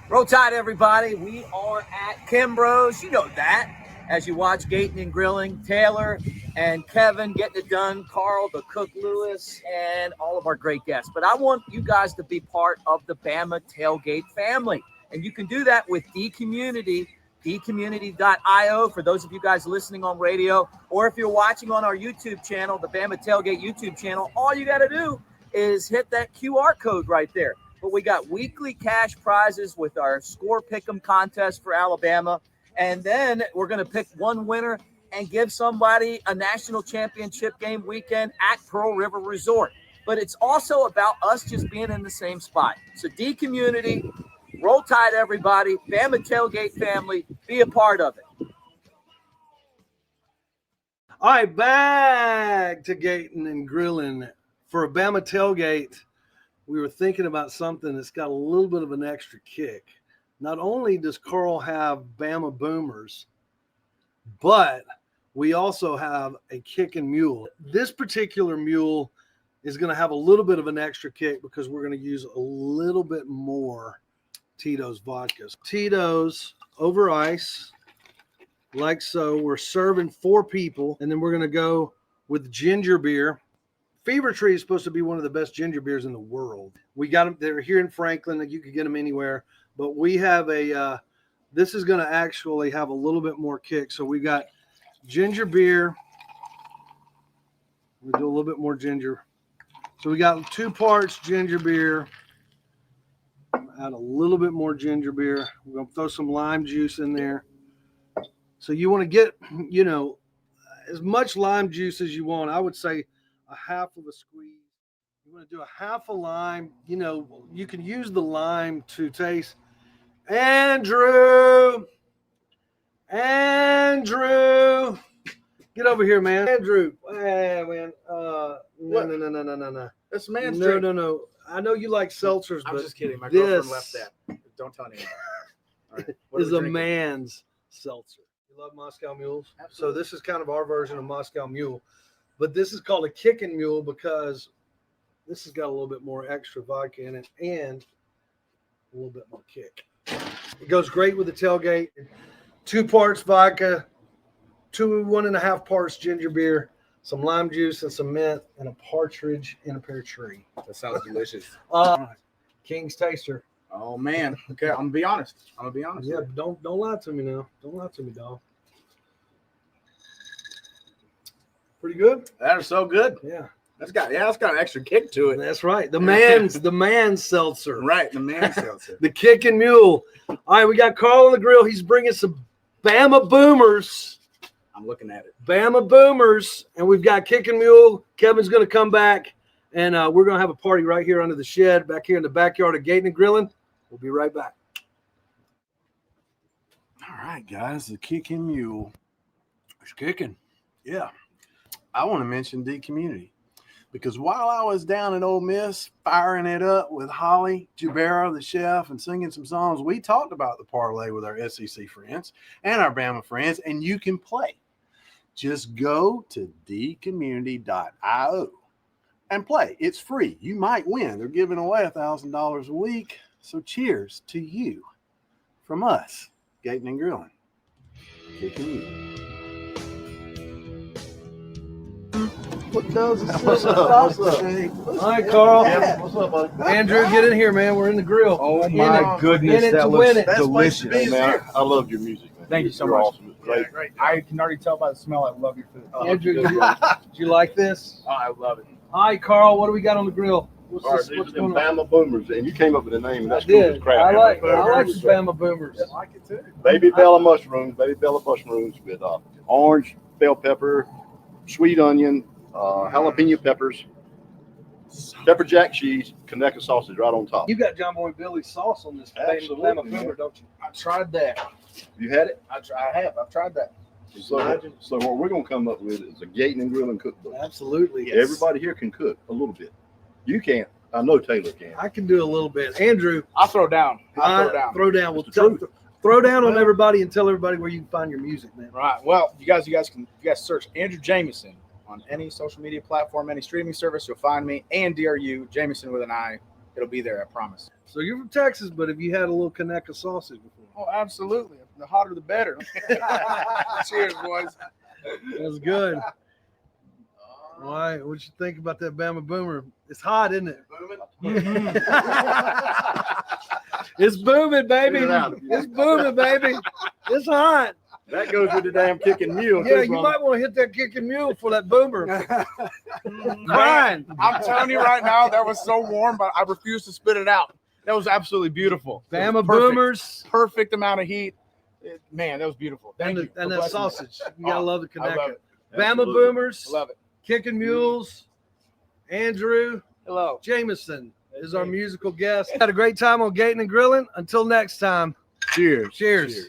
Roll Tide, everybody. We are at Kimbrough's. You know that. As you watch Gating and Grilling, Taylor and Kevin getting it done, Carl, the cook Lewis, and all of our great guests. But I want you guys to be part of the Bama Tailgate family. And you can do that with dCommunity, dcommunity.io for those of you guys listening on radio. Or if you're watching on our YouTube channel, the Bama Tailgate YouTube channel, all you got to do is hit that QR code right there. But we got weekly cash prizes with our Score Pick'em contest for Alabama. And then we're going to pick one winner and give somebody a national championship game weekend at Pearl River Resort. But it's also about us just being in the same spot. So dCommunity, Roll Tide, everybody, Bama Tailgate family, be a part of it. All right, back to Gating and Grilling. For a Bama Tailgate, we were thinking about something that's got a little bit of an extra kick. Not only does Carl have Bama Boomers, but we also have a kicking mule. This particular mule is going to have a little bit of an extra kick because we're going to use a little bit more Tito's vodkas. Tito's over ice, like so. We're serving 4 people, and then we're going to go with ginger beer. Fever Tree is supposed to be one of the best ginger beers in the world. We got them. They're here in Franklin. You can get them anywhere. But we have this is going to actually have a little bit more kick. So we got ginger beer. We do a little bit more ginger. So we got 2 parts ginger beer. Add a little bit more ginger beer. We're going to throw some lime juice in there. So you want to get, as much lime juice as you want. I would say a half of a squeeze. You want to do a half a lime. You can use the lime to taste. Andrew, get over here, man. Andrew, hey, man. No. This man's No. I know you like seltzers, I'm but just kidding. My this girlfriend left that. Don't tell anyone. All right. What are is we a drinking? man's seltzer. You love Moscow Mules? Absolutely. So this is kind of our version of Moscow Mule. But this is called a kicking mule because this has got a little bit more extra vodka in it and a little bit more kick. It goes great with the tailgate. 2 parts vodka, 1.5 parts ginger beer, some lime juice and some mint, and a partridge in a pear tree. That sounds delicious. King's Taster. Oh man. Okay, I'm gonna be honest. Yeah, don't lie to me now. Don't lie to me, dog. Pretty good. That is so good. Yeah. That's got an extra kick to it. That's right. The man's seltzer. Right, the man seltzer. The kicking mule. All right, we got Carl on the grill. He's bringing some Bama Boomers. I'm looking at it. Bama Boomers. And we've got kicking mule. Kevin's going to come back, and we're going to have a party right here under the shed, back here in the backyard of Gating and Grilling. We'll be right back. All right, guys, the kicking mule. It's kicking. Yeah. I want to mention dCommunity because while I was down at Ole Miss firing it up with Holly Jubera, the chef, and singing some songs, we talked about the parlay with our SEC friends and our Bama friends, and you can play. Just go to dcommunity.io and play. It's free. You might win. They're giving away $1,000 a week. So cheers to you from us, Gating and Grilling. Kicking you. What does it say? All right, Carl. Yeah. What's up, buddy? Andrew, get in here, man. We're in the grill. Oh my goodness, in it to win it. Delicious. Hey, man, I love your music, man. Thank you so You're much. Awesome. It's great. Great. I can already tell by the smell. I love your food. Andrew, did you like this? Oh, I love it. All right, Carl, what do we got on the grill? What's All right, this? these What's are them going on? Bama Boomers, and you came up with a name, and I that's cool as did. crap. I like man. some Bama Boomers. I like it too. Baby Bella mushrooms with orange bell pepper, sweet onion, jalapeno peppers, pepper jack cheese, Kaneka sausage right on top. You got John Boy Billy sauce on this Absolutely, Bama man. Boomer, don't you? I tried that. You had it? I have. I've tried that. So what we're gonna come up with is a gating and grilling cookbook. Absolutely. Everybody here can cook a little bit. You can't. I know Taylor can. I can do a little bit. Andrew, I'll throw down. Throw down. It's the truth. Throw down on everybody and tell everybody where you can find your music, man. Right. Well, you guys search Andrew Jameson on any social media platform, any streaming service, you'll find me. And DRU Jameson with an I. It'll be there, I promise. So you're from Texas, but have you had a little Conecuh sausage before? Oh, absolutely. The hotter the better. Cheers, boys. That's good. All right, what you think about that Bama Boomer? It's hot, isn't it? It's booming, baby. It's booming, baby. It's hot. That goes with the damn kicking mule. Yeah, you might want to hit that kicking mule for that boomer. Fine. I'm telling you right now, that was so warm, but I refuse to spit it out. That was absolutely beautiful. Bama Perfect. Boomers. Perfect amount of heat. Man, that was beautiful. Thank you. And for that blessing me. sausage. You gotta love the I love Conecuh. it. Bama Boomers. I love it. Kicking Mules. Andrew Hello. Jameson is our musical guest. Had a great time on Gating and Grilling. Until next time. Cheers. Cheers.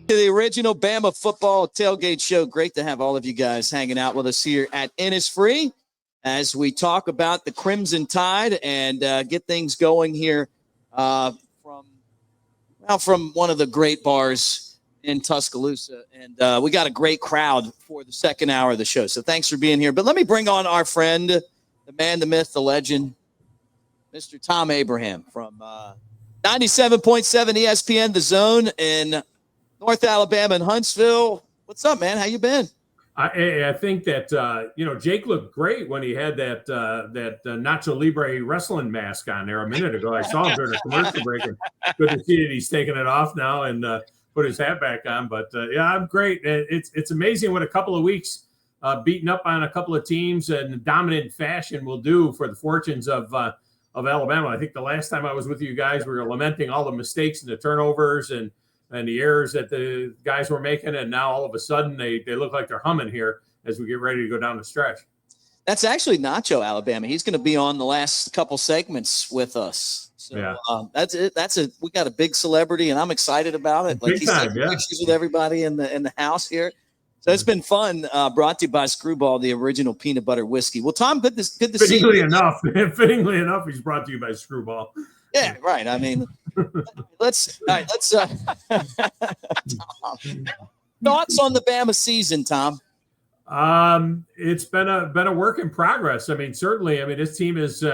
To the original Bama football tailgate show. Great to have all of you guys hanging out with us here at Innis Free as we talk about the Crimson Tide and get things going here from one of the great bars in Tuscaloosa. And we got a great crowd for the second hour of the show. So thanks for being here. But let me bring on our friend, the man, the myth, the legend, Mr. Thom Abraham from 97.7 ESPN, The Zone in North Alabama and Huntsville. What's up, man? How you been? I think that Jake looked great when he had that Nacho Libre wrestling mask on there a minute ago. I saw him during a commercial break. And good to see that he's taking it off now and put his hat back on. But I'm great. It's amazing what a couple of weeks beating up on a couple of teams in dominant fashion will do for the fortunes of Alabama. I think the last time I was with you guys, we were lamenting all the mistakes and the turnovers and the errors that the guys were making. And now all of a sudden they look like they're humming here as we get ready to go down the stretch. That's actually Nacho Alabama. He's going to be on the last couple segments with us. So Yeah. That's it. We got a big celebrity and I'm excited about it. Like Big he's time, taking yeah. pictures with everybody in the house here. So it's been fun. Brought to you by Screwball, the original peanut butter whiskey. Well, Tom, good to see Fittingly you. enough, he's brought to you by Screwball. Yeah, right. I mean, let's Tom, thoughts on the Bama season, Tom? It's been a work in progress. I mean, certainly. I mean, this team is.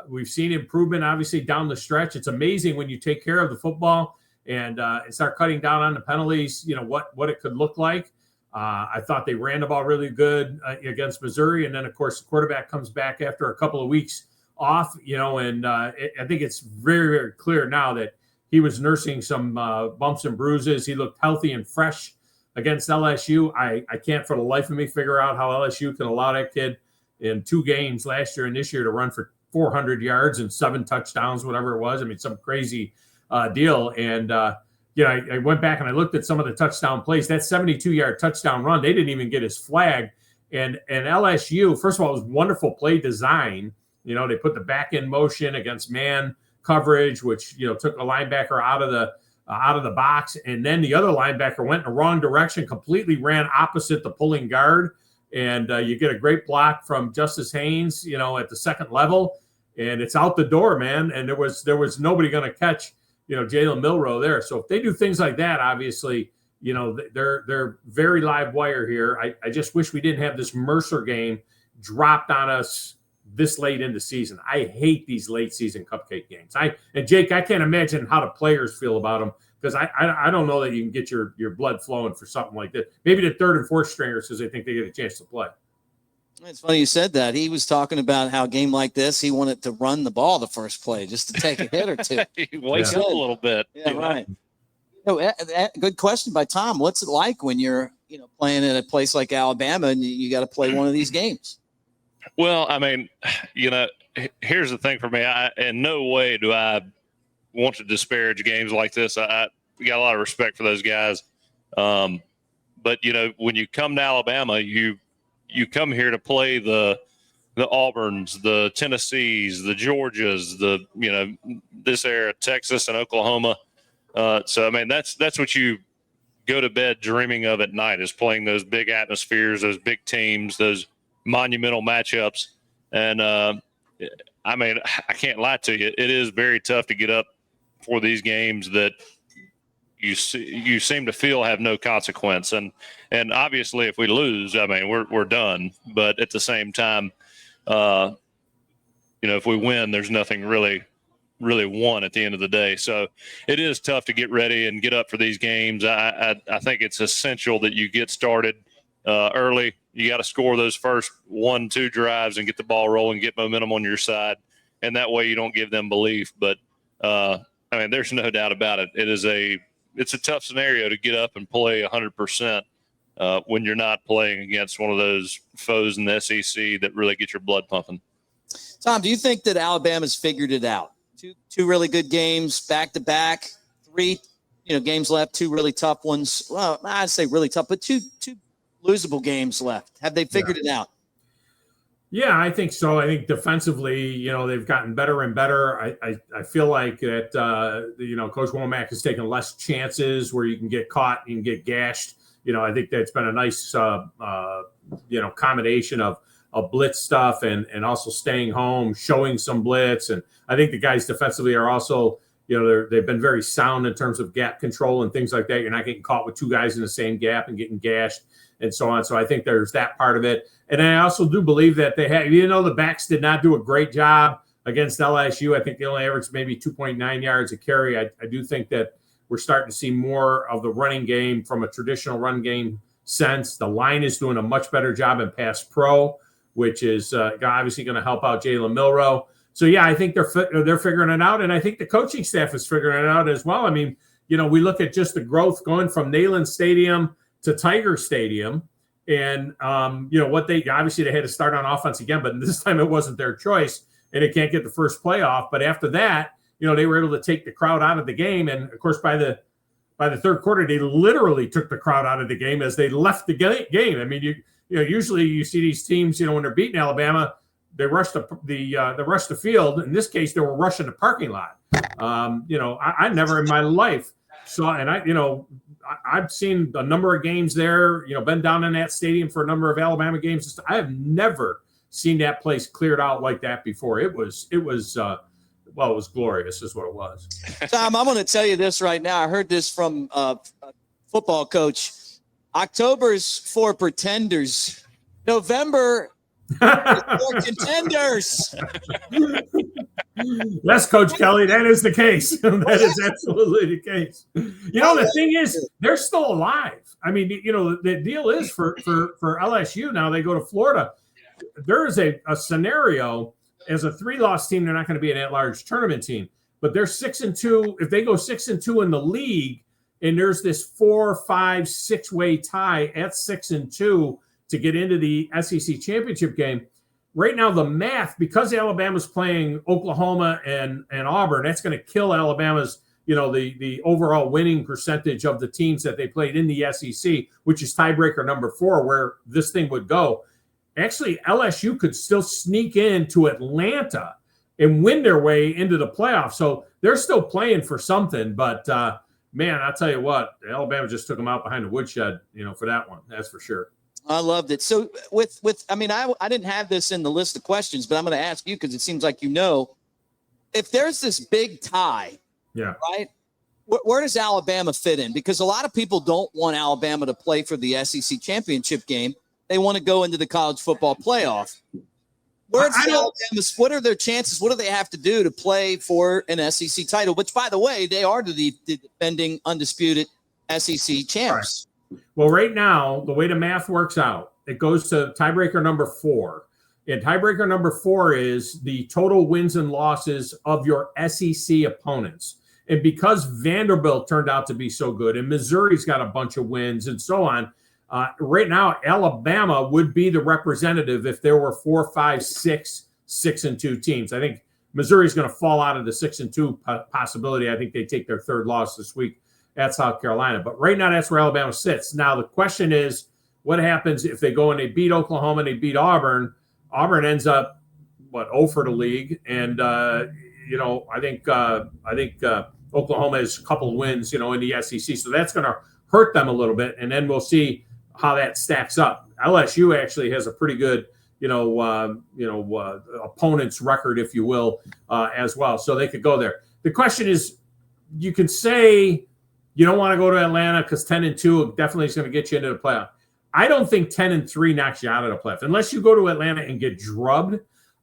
We've seen improvement, obviously, down the stretch. It's amazing when you take care of the football and start cutting down on the penalties. You know what it could look like. I thought they ran the ball really good against Missouri, and then of course the quarterback comes back after a couple of weeks off. And I think it's very, very clear now that he was nursing some bumps and bruises. He looked healthy and fresh against LSU. I can't for the life of me figure out how LSU can allow that kid in 2 games last year and this year to run for 400 yards and 7 touchdowns, whatever it was. I mean, some crazy deal. And, I went back and I looked at some of the touchdown plays. That 72-yard touchdown run, they didn't even get his flag. And LSU, first of all, it was wonderful play design. They put the back end motion against man coverage, which, took a linebacker out of the box. And then the other linebacker went in the wrong direction, completely ran opposite the pulling guard. And you get a great block from Justice Haynes, at the second level. And it's out the door, man. And there was nobody going to catch, Jalen Milroe there. So if they do things like that, obviously, they're very live wire here. I just wish we didn't have this Mercer game dropped on us this late in the season. I hate these late season cupcake games. And Jake, I can't imagine how the players feel about them because I don't know that you can get your blood flowing for something like that. Maybe the third and fourth stringers because they think they get a chance to play. It's funny you said that. He was talking about how a game like this, he wanted to run the ball the first play just to take a hit or two. He wakes up a little bit. Yeah, right. Good question by Tom. What's it like when you're, playing at a place like Alabama and you got to play one of these games? Well, I mean, here's the thing for me. In no way do I want to disparage games like this. We got a lot of respect for those guys. But, when you come to Alabama, you come here to play the the Auburns, the Tennessees, the Georgias, this era, Texas and Oklahoma. So I mean, that's what you go to bed dreaming of at night, is playing those big atmospheres, those big teams, those monumental matchups. And I mean, I can't lie to you, it is very tough to get up for these games that you seem to feel have no consequence. And obviously, if we lose, I mean, we're done. But at the same time, if we win, there's nothing really won at the end of the day. So it is tough to get ready and get up for these games. I think it's essential that you get started early. You got to score those first 1-2 drives and get the ball rolling, get momentum on your side, and that way you don't give them belief. But I mean, there's no doubt about it. It's a tough scenario to get up and play 100% when you're not playing against one of those foes in the SEC that really get your blood pumping. Tom, do you think that Alabama's figured it out? Two really good games back to back, 3 games left, 2 really tough ones. Well, I'd say really tough, but two losable games left. Have they figured it out? Yeah, I think so. I think defensively, they've gotten better and better. I feel like that, Coach Womack has taken less chances where you can get caught, you can get gashed. I think that's been a nice, combination of blitz stuff and also staying home, showing some blitz. And I think the guys defensively are also, they've been very sound in terms of gap control and things like that. You're not getting caught with 2 guys in the same gap and getting gashed and so on. So I think there's that part of it. And I also do believe that they have, the backs did not do a great job against LSU. I think they only averaged maybe 2.9 yards a carry. I do think that we're starting to see more of the running game from a traditional run game sense. The line is doing a much better job in pass pro, which is obviously going to help out Jalen Milroe. So, yeah, I think they're figuring it out, and I think the coaching staff is figuring it out as well. I mean, we look at just the growth going from Neyland Stadium to Tiger Stadium, and, what they had to start on offense again, but this time it wasn't their choice, and they can't get the first playoff. But after that, they were able to take the crowd out of the game, and, of course, by the third quarter, they literally took the crowd out of the game as they left the game. I mean, usually you see these teams, when they're beating Alabama, they rush the field. In this case, they were rushing the parking lot. I never in my life saw, and I've seen a number of games there. Been down in that stadium for a number of Alabama games. I have never seen that place cleared out like that before. It was glorious, is what it was. Tom, I'm going to tell you this right now. I heard this from a football coach. October's for pretenders. November is for contenders. Yes, Coach Kelly, that is the case. That is absolutely the case. The thing is, they're still alive. I mean, the deal is for LSU now, they go to Florida. There is a scenario as a 3-loss team, they're not going to be an at-large tournament team, but they're 6-2. If they go 6-2 in the league, and there's this 4, 5, 6-way tie at 6-2 to get into the SEC championship game. Right now, the math, because Alabama's playing Oklahoma and Auburn, that's going to kill Alabama's, the overall winning percentage of the teams that they played in the SEC, which is tiebreaker number 4, where this thing would go. Actually, LSU could still sneak into Atlanta and win their way into the playoffs. So they're still playing for something. But, man, I'll tell you what, Alabama just took them out behind the woodshed, for that one. That's for sure. I loved it. So I didn't have this in the list of questions, but I'm going to ask you because it seems like if there's this big tie, right, where does Alabama fit in? Because a lot of people don't want Alabama to play for the SEC championship game. They want to go into the college football playoff. What are their chances? What do they have to do to play for an SEC title? Which, by the way, they are the defending undisputed SEC champs. Right. Well, right now, the way the math works out, it goes to tiebreaker number 4. And tiebreaker number 4 is the total wins and losses of your SEC opponents. And because Vanderbilt turned out to be so good and Missouri's got a bunch of wins and so on, right now, Alabama would be the representative if there were 4, 5, 6, 6-2 teams. I think Missouri's going to fall out of the 6-2 possibility. I think they take their 3rd loss this week at South Carolina. But right now, that's where Alabama sits. Now, the question is, what happens if they go and they beat Oklahoma and they beat Auburn? Auburn ends up, 0 for the league. And, I think Oklahoma has a couple of wins, in the SEC. So that's going to hurt them a little bit. And then we'll see how that stacks up. LSU actually has a pretty good, opponent's record, if you will, as well. So they could go there. The question is, you can say you don't want to go to Atlanta because 10-2 definitely is going to get you into the playoff. I don't think 10-3 knocks you out of the playoff unless you go to Atlanta and get drubbed.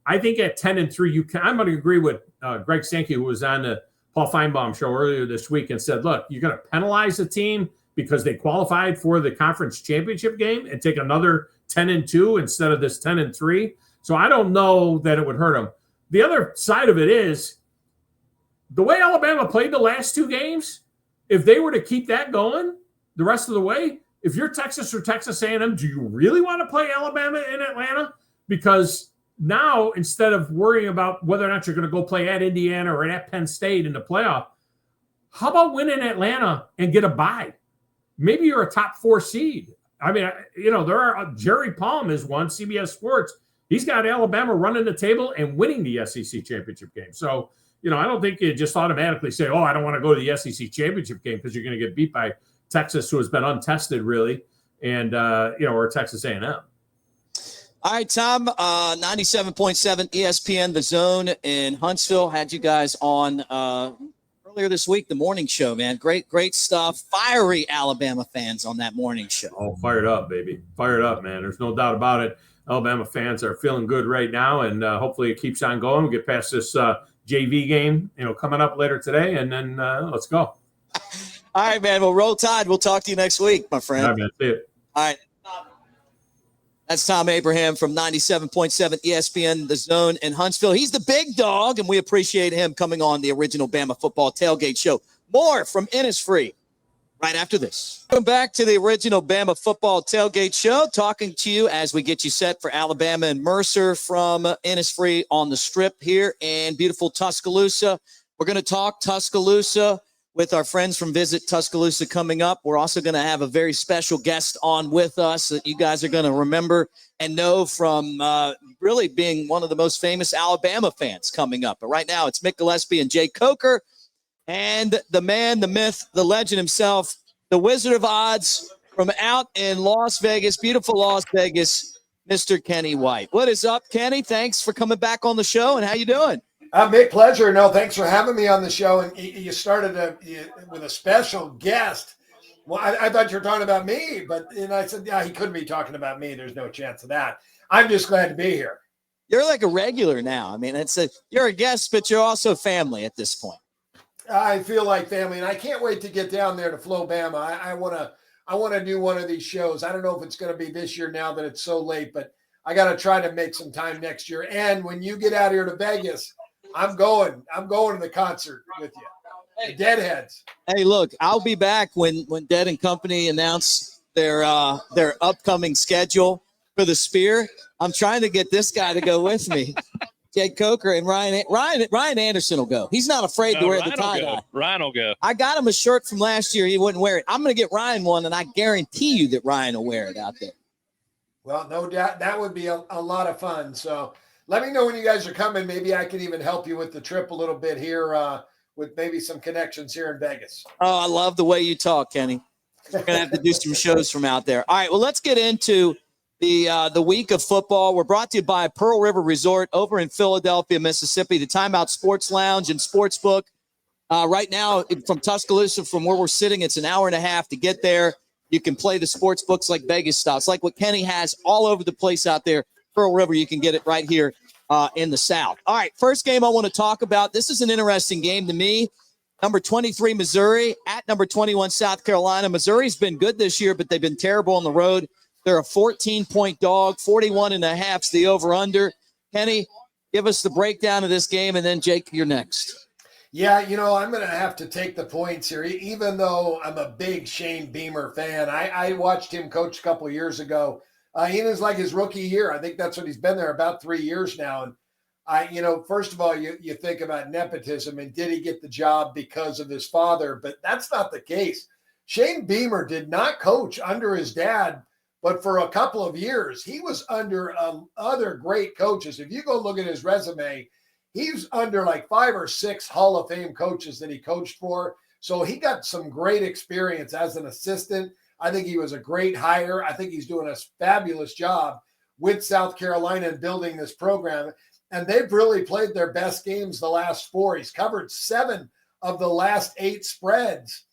I think at 10-3, you can. I'm going to agree with Greg Sankey, who was on the Paul Feinbaum show earlier this week, and said, "Look, you're going to penalize a team because they qualified for the conference championship game and take another 10-2 instead of this 10-3." So I don't know that it would hurt them. The other side of it is the way Alabama played the last 2 games. If they were to keep that going the rest of the way, if you're Texas or Texas A&M, do you really want to play Alabama in Atlanta? Because now, instead of worrying about whether or not you're going to go play at Indiana or at Penn State in the playoff, how about win in Atlanta and get a bye? Maybe you're a top 4 seed. I mean, there are Jerry Palm is one, CBS Sports. He's got Alabama running the table and winning the SEC championship game. So, I don't think you just automatically say, I don't want to go to the SEC championship game because you're going to get beat by Texas, who has been untested really, and, or Texas A&M. All right, Tom, 97.7 ESPN, The Zone in Huntsville. Had you guys on earlier this week, the morning show, man. Great stuff. Fiery Alabama fans on that morning show. Oh, fired up, baby. Fired up, man. There's no doubt about it. Alabama fans are feeling good right now, and hopefully it keeps on going. We'll get past this JV game, coming up later today, and then let's go. All right, man. Well, roll tide. We'll talk to you next week, my friend. All right, man. See you. All right. That's Thom Abraham from 97.7 ESPN, The Zone in Huntsville. He's the big dog, and we appreciate him coming on the original Bama Football Tailgate Show. More from Innisfree right after this. Welcome back to the original Bama Football Tailgate Show, talking to you as we get you set for Alabama and Mercer from Innisfree on the Strip here in beautiful Tuscaloosa. We're going to talk Tuscaloosa with our friends from Visit Tuscaloosa coming up. We're also going to have a very special guest on with us that you guys are going to remember and know from really being one of the most famous Alabama fans coming up. But right now it's Mick Gillispie and Jay Coker and the man, the myth, the legend himself, the Wizard of Odds from out in Las Vegas, beautiful Las Vegas, Mr. Kenny White. What is up, Kenny? Thanks for coming back on the show, and how you doing? Mick, pleasure. No, thanks for having me on the show. And you started with a special guest. Well, I thought you were talking about me, and I said, yeah, he couldn't be talking about me. There's no chance of that. I'm just glad to be here. You're like a regular now. I mean, you're a guest, but you're also family at this point. I feel like family, and I can't wait to get down there to Flow Bama. I want to do one of these shows. I don't know if it's going to be this year now that it's so late, but I got to try to make some time next year. And when you get out here to Vegas, I'm going to the concert with you. The Deadheads. Hey, look, I'll be back when Dead and Company announce their upcoming schedule for the Spear. I'm trying to get this guy to go with me. Jay Coker and Ryan Anderson will go. He's not afraid to wear the tie-dye. Ryan will go. I got him a shirt from last year. He wouldn't wear it. I'm going to get Ryan one, and I guarantee you that Ryan will wear it out there. Well, no doubt that would be a lot of fun. So let me know when you guys are coming. Maybe I can even help you with the trip a little bit here with maybe some connections here in Vegas. Oh, I love the way you talk, Kenny. We're going to have to do some shows from out there. All right, well, let's get into the week of football. We're brought to you by Pearl River Resort over in Philadelphia, Mississippi, the Timeout Sports Lounge and Sportsbook. Right now, from Tuscaloosa, from where we're sitting, it's an hour and a half to get there. You can play the sports books like Vegas style. It's like what Kenny has all over the place out there. Pearl River, you can get it right here in the South. All right, first game I want to talk about. This is an interesting game to me. Number 23, Missouri, at number 21, South Carolina. Missouri's been good this year, but they've been terrible on the road. They're a 14-point dog, 41.5's the over-under. Kenny, give us the breakdown of this game, and then, Jake, you're next. Yeah, I'm going to have to take the points here, even though I'm a big Shane Beamer fan. I watched him coach a couple of years ago. Innis like his rookie year. I think that's what he's been there about 3 years now. And first of all, you think about nepotism and did he get the job because of his father? But that's not the case. Shane Beamer did not coach under his dad But for a couple of years, he was under other great coaches. If you go look at his resume, he's under like 5 or 6 Hall of Fame coaches that he coached for. So he got some great experience as an assistant. I think he was a great hire. I think he's doing a fabulous job with South Carolina and building this program. And they've really played their best games the last 4. He's covered 7 of the last 8 spreads.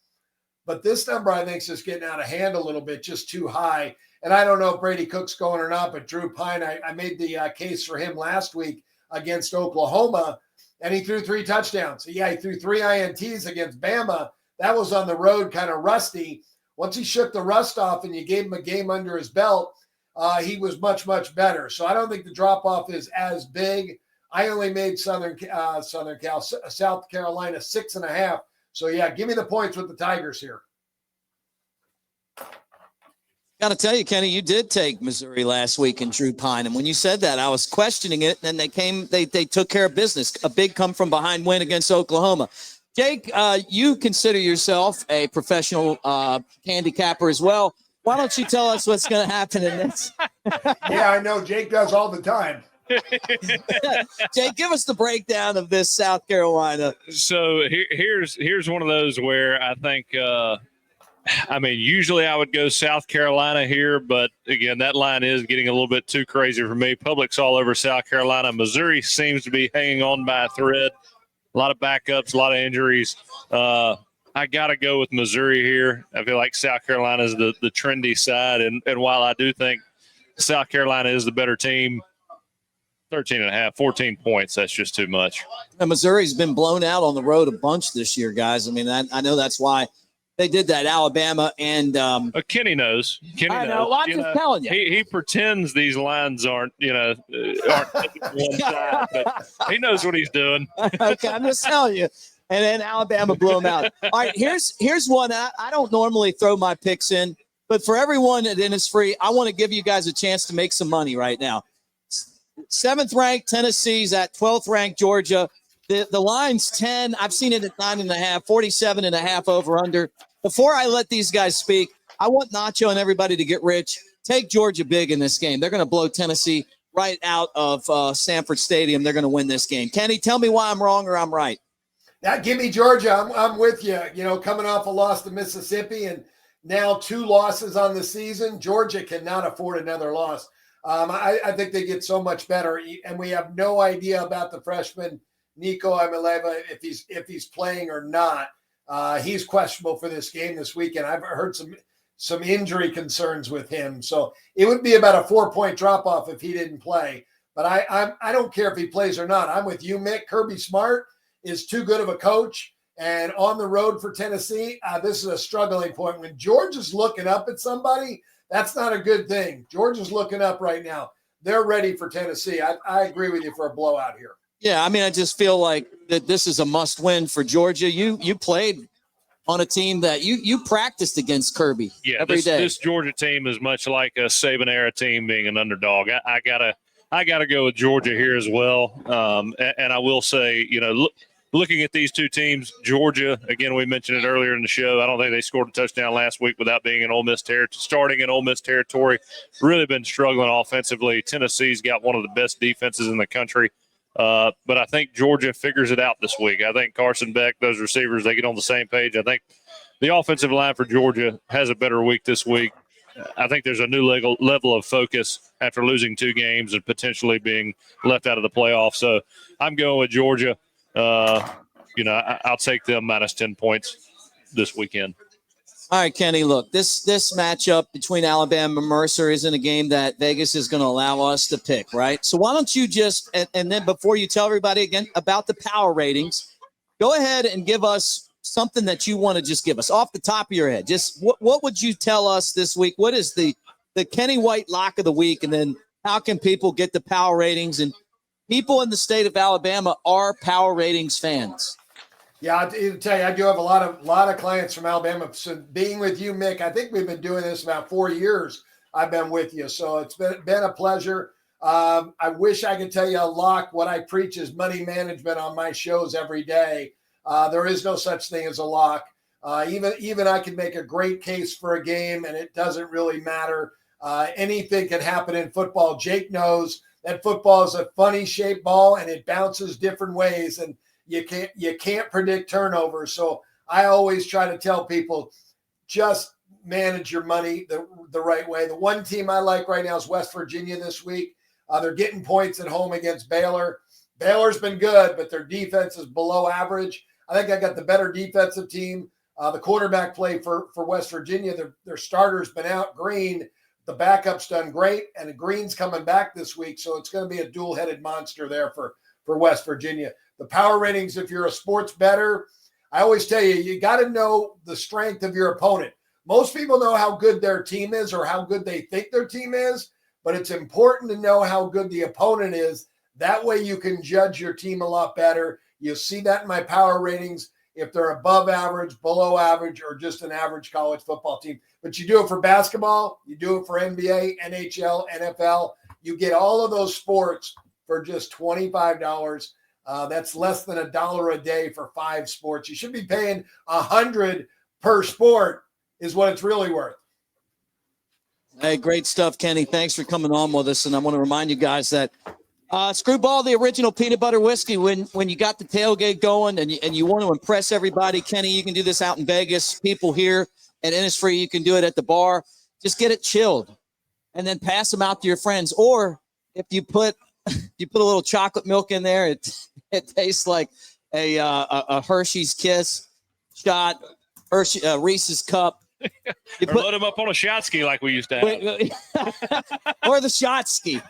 But this number, I think, is just getting out of hand a little bit, just too high. And I don't know if Brady Cook's going or not, but Drew Pine, I made the case for him last week against Oklahoma, and he threw 3 touchdowns. Yeah, he threw 3 INTs against Bama. That was on the road, kind of rusty. Once he shook the rust off and you gave him a game under his belt, he was much, much better. So I don't think the drop-off is as big. I only made South Carolina 6.5. So, yeah, give me the points with the Tigers here. Got to tell you, Kenny, you did take Missouri last week in Drew Pine. And when you said that, I was questioning it. And then they took care of business. A big come from behind win against Oklahoma. Jake, you consider yourself a professional handicapper as well. Why don't you tell us what's going to happen in this? Yeah, I know. Jake does all the time. Jake, give us the breakdown of this South Carolina. So here's one of those where I think usually I would go South Carolina here, but again, that line is getting a little bit too crazy for me. Public's all over South Carolina. Missouri seems to be hanging on by a thread. A lot of backups, a lot of injuries. I got to go with Missouri here. I feel like South Carolina is the trendy side, and while I do think South Carolina is the better team, 13.5, 14 points, that's just too much. And Missouri's been blown out on the road a bunch this year, guys. I mean, I know that's why they did that. Alabama and Kenny knows. I know. I'm just telling you. He pretends these lines aren't one side, but he knows what he's doing. Okay, I'm just telling you. And then Alabama blew them out. All right, here's one. I don't normally throw my picks in, but for everyone at Innisfree, I want to give you guys a chance to make some money right now. 7th ranked Tennessee's at 12th ranked Georgia. The line's 10. I've seen it at 9.5, 47.5 over under. Before I let these guys speak, I want Nacho and everybody to get rich. Take Georgia big in this game. They're going to blow Tennessee right out of Sanford Stadium. They're going to win this game. Kenny, tell me why I'm wrong or I'm right. Now, give me Georgia. I'm with you. You know, coming off a loss to Mississippi and now 2 losses on the season, Georgia cannot afford another loss. I think they get so much better, and we have no idea about the freshman Nico Amaleva if he's playing or not. He's questionable for this game this weekend. I've heard some injury concerns with him, so it would be about a 4-point drop off if he didn't play. But I don't care if he plays or not. I'm with you, Mick. Kirby Smart is too good of a coach, and on the road for Tennessee, this is a struggling point. When Georgia's looking up at somebody, that's not a good thing. Georgia's looking up right now. They're ready for Tennessee. I agree with you for a blowout here. Yeah, I mean, I just feel like that this is a must-win for Georgia. You played on a team that you practiced against Kirby every day. This Georgia team is much like a Saban-era team being an underdog. I gotta go with Georgia here as well. And I will say, looking at these two teams, Georgia, again, we mentioned it earlier in the show. I don't think they scored a touchdown last week without being in Ole Miss starting in Ole Miss territory. Really been struggling offensively. Tennessee's got one of the best defenses in the country. But I think Georgia figures it out this week. I think Carson Beck, those receivers, they get on the same page. I think the offensive line for Georgia has a better week this week. I think there's a new level of focus after losing 2 games and potentially being left out of the playoffs. So I'm going with Georgia. I'll take them minus 10 points this weekend. All right, Kenny, look, this matchup between Alabama and Mercer isn't a game that Vegas is going to allow us to pick, right? So why don't you just, and then before you tell everybody again about the power ratings, go ahead and give us something that you want to just give us off the top of your head. Just what would you tell us this week? What is the Kenny White lock of the week? And then how can people get the power ratings? And people in the state of Alabama are power ratings fans. Yeah, I'll tell you, I do have a lot of clients from Alabama. So being with you, Mick, I think we've been doing this about 4 years. I've been with you, so it's been a pleasure. I wish I could tell you a lock. What I preach is money management on my shows every day. There is no such thing as a lock. Even I can make a great case for a game, and it doesn't really matter. Anything can happen in football. Jake knows that football is a funny shaped ball and it bounces different ways, and you can't predict turnovers. So I always try to tell people, just manage your money the right way. The one team I like right now is West Virginia this week. They're getting points at home against Baylor. Baylor's been good, but their defense is below average. I think I got the better defensive team. The quarterback play for West Virginia, their starter's been out, Green. The backup's done great, and Green's coming back this week, so it's going to be a dual-headed monster there for West Virginia. The power ratings, if you're a sports bettor, I always tell you got to know the strength of your opponent. Most people know how good their team is or how good they think their team is, but it's important to know how good the opponent is. That way you can judge your team a lot better. You'll see that in my power ratings, if they're above average, below average, or just an average college football team. But you do it for basketball, you do it for NBA, NHL, NFL. You get all of those sports for just $25. That's less than $1 a day for 5 sports. You should be paying $100 per sport is what it's really worth. Hey, great stuff, Kenny. Thanks for coming on with us. And I want to remind you guys that Screwball, the original peanut butter whiskey, when you got the tailgate going and you want to impress everybody, Kenny, you can do this out in Vegas. People here at Innisfree, you can do it at the bar. Just get it chilled and then pass them out to your friends. Or if you put a little chocolate milk in there, it tastes like a Hershey's Kiss shot, Reese's Cup. Or load them up on a shot ski like we used to have. Or the shot ski.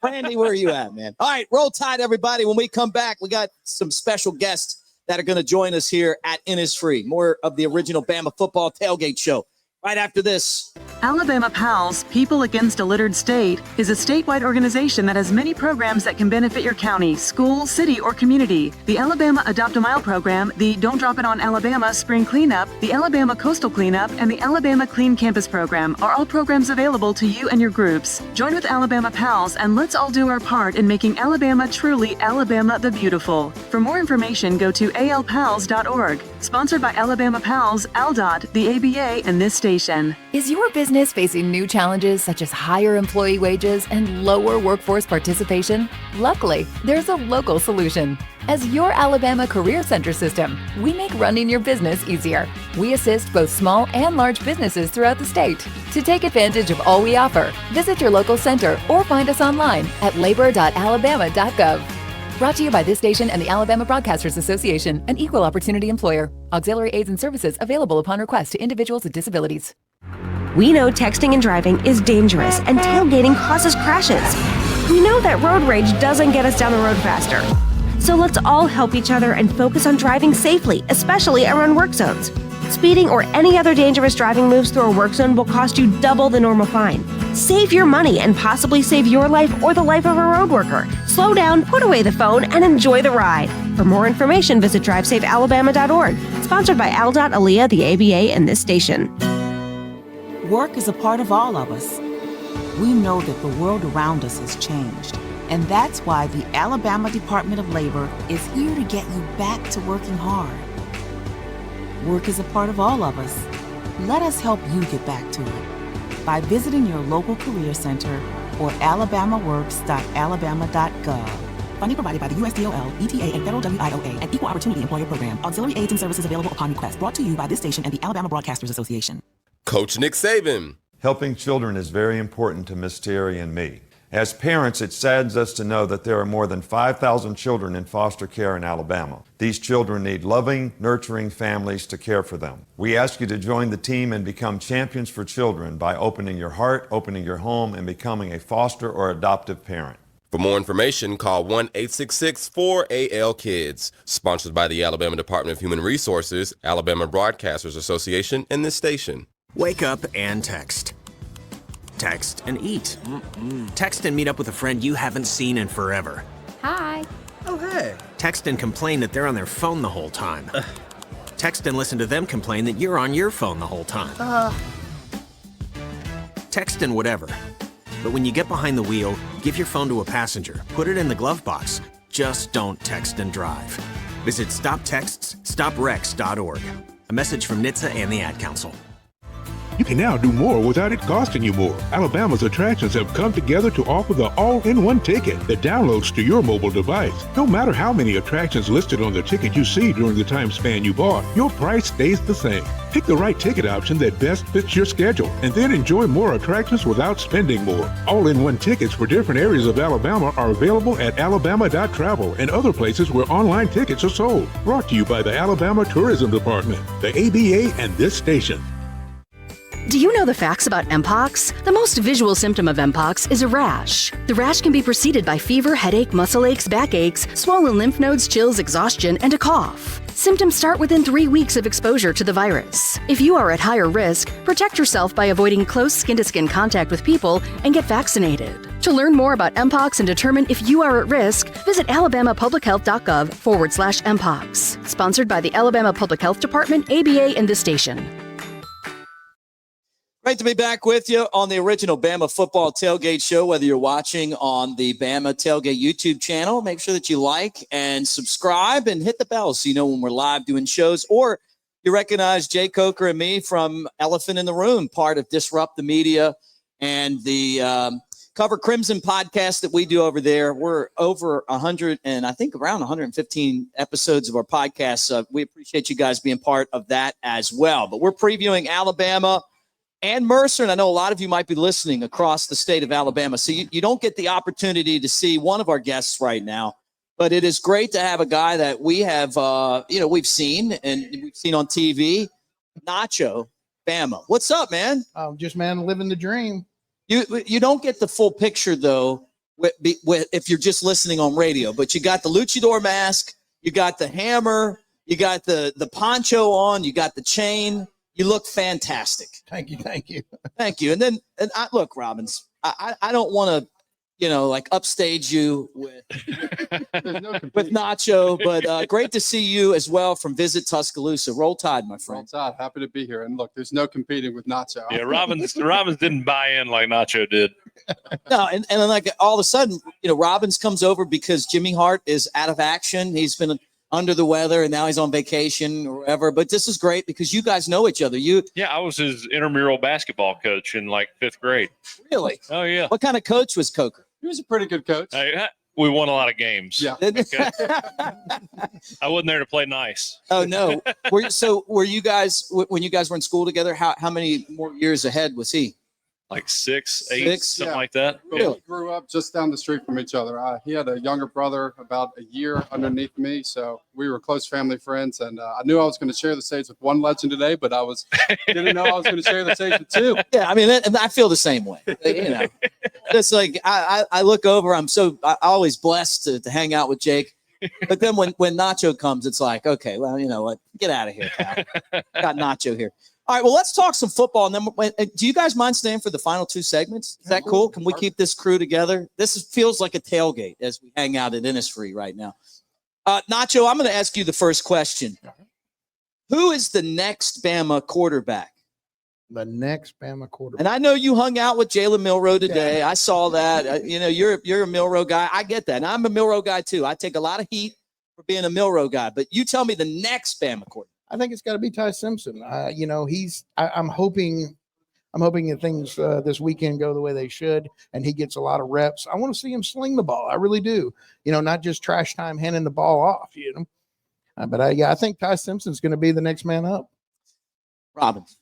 Randy, where are you at, man? All right, roll tide, everybody. When we come back, we got some special guests that are going to join us here at Innisfree. More of the original Bama football tailgate show right after this. Alabama PALS, People Against a Littered State, is a statewide organization that has many programs that can benefit your county, school, city, or community. The Alabama Adopt a Mile program, the Don't Drop It on Alabama Spring Cleanup, the Alabama Coastal Cleanup, and the Alabama Clean Campus program are all programs available to you and your groups. Join with Alabama PALS and let's all do our part in making Alabama truly Alabama the Beautiful. For more information, go to alpals.org. Sponsored by Alabama PALS, ALDOT, the ABA, and this station. Is your business facing new challenges such as higher employee wages and lower workforce participation? Luckily, there's a local solution. As your Alabama Career Center system, we make running your business easier. We assist both small and large businesses throughout the state. To take advantage of all we offer, visit your local center or find us online at labor.alabama.gov. Brought to you by this station and the Alabama Broadcasters Association, an equal opportunity employer. Auxiliary aids and services available upon request to individuals with disabilities. We know texting and driving is dangerous and tailgating causes crashes. We know that road rage doesn't get us down the road faster. So let's all help each other and focus on driving safely, especially around work zones. Speeding or any other dangerous driving moves through a work zone will cost you double the normal fine. Save your money and possibly save your life or the life of a road worker. Slow down, put away the phone, and enjoy the ride. For more information, visit drivesafealabama.org. Sponsored by ALDOT, ALEA, the ABA, and this station. Work is a part of all of us. We know that the world around us has changed, and that's why the Alabama Department of Labor is here to get you back to working hard. Work is a part of all of us. Let us help you get back to it by visiting your local career center or alabamaworks.alabama.gov. Funding provided by the USDOL, ETA, and Federal WIOA, and Equal Opportunity Employer Program. Auxiliary aids and services available upon request. Brought to you by this station and the Alabama Broadcasters Association. Coach Nick Saban. Helping children is very important to Miss Terry and me. As parents, it saddens us to know that there are more than 5,000 children in foster care in Alabama. These children need loving, nurturing families to care for them. We ask you to join the team and become champions for children by opening your heart, opening your home, and becoming a foster or adoptive parent. For more information, call 1-866-4AL-KIDS. Sponsored by the Alabama Department of Human Resources, Alabama Broadcasters Association, and this station. Wake up and text. Text and eat. Text and meet up with a friend you haven't seen in forever. Hi. Oh, hey. Text and complain that they're on their phone the whole time. Text and listen to them complain that you're on your phone the whole time. Text and whatever. But when you get behind the wheel, give your phone to a passenger. Put it in the glove box. Just don't text and drive. Visit StopTextsStopWrecks.org. A message from NHTSA and the Ad Council. You can now do more without it costing you more. Alabama's attractions have come together to offer the all-in-one ticket that downloads to your mobile device. No matter how many attractions listed on the ticket you see during the time span you bought, your price stays the same. Pick the right ticket option that best fits your schedule, and then enjoy more attractions without spending more. All-in-one tickets for different areas of Alabama are available at alabama.travel and other places where online tickets are sold. Brought to you by the Alabama Tourism Department, the ABA, and this station. Do you know the facts about Mpox? The most visual symptom of Mpox is a rash. The rash can be preceded by fever, headache, muscle aches, backaches, swollen lymph nodes, chills, exhaustion, and a cough. Symptoms start within 3 weeks of exposure to the virus. If you are at higher risk, protect yourself by avoiding close skin-to-skin contact with people and get vaccinated. To learn more about Mpox and determine if you are at risk, visit alabamapublichealth.gov/Mpox. Sponsored by the Alabama Public Health Department, ABA, and this station. Great to be back with you on the original Bama Football Tailgate Show. Whether you're watching on the Bama Tailgate YouTube channel, make sure that you like and subscribe and hit the bell so you know when we're live doing shows. Or you recognize Jay Coker and me from Elephant in the Room, part of Disrupt the Media and the Cover Crimson podcast that we do over there. We're over 100 and I think around 115 episodes of our podcast. We appreciate you guys being part of that as well. But we're previewing Alabama and Mercer, and I know a lot of you might be listening across the state of Alabama, so you don't get the opportunity to see one of our guests right now, but it is great to have a guy that we have, we've seen on TV, Nacho Bama. What's up, man? Just, man, living the dream. You don't get the full picture, though, if you're just listening on radio, but you got the Luchador mask, you got the hammer, you got the poncho on, you got the chain. You look fantastic. Thank you. Thank you. And look, Robbins, I don't want to, upstage you with Nacho, but great to see you as well from Visit Tuscaloosa. Roll Tide, my friend. Roll Tide. Happy to be here. And look, there's no competing with Nacho. Yeah, Robbins didn't buy in like Nacho did. No, and then like all of a sudden, Robbins comes over because Jimmy Hart is out of action. He's been under the weather, and now he's on vacation or whatever. But this is great because you guys know each other. Yeah, I was his intramural basketball coach in like 5th grade. Really? Oh, yeah. What kind of coach was Coker? He was a pretty good coach. We won a lot of games. Yeah. Okay. I wasn't there to play nice. Oh, no. Were you guys, when you guys were in school together, how many more years ahead was he? Like 6, 8, something like that. We grew up just down the street from each other. He had a younger brother about a year underneath me, so we were close family friends. And I knew I was going to share the stage with one legend today, but didn't know I was going to share the stage with two. Yeah, I mean, I feel the same way. It's like I look over. I'm always blessed to hang out with Jake. But then when Nacho comes, it's like, okay, well, you know what? Get out of here, pal. Got Nacho here. All right, well, let's talk some football. And then, do you guys mind staying for the final 2 segments? Is that cool? Can we keep this crew together? Feels like a tailgate as we hang out at Innisfree right now. Nacho, I'm going to ask you the first question. Who is the next Bama quarterback? The next Bama quarterback. And I know you hung out with Jalen Milroe today. Yeah. I saw that. You're a Milroe guy. I get that. And I'm a Milroe guy, too. I take a lot of heat for being a Milroe guy. But you tell me the next Bama quarterback. I think it's got to be Ty Simpson. I'm hoping that things this weekend go the way they should, and he gets a lot of reps. I want to see him sling the ball. I really do. Not just trash time handing the ball off. But I think Ty Simpson's going to be the next man up. Robbins.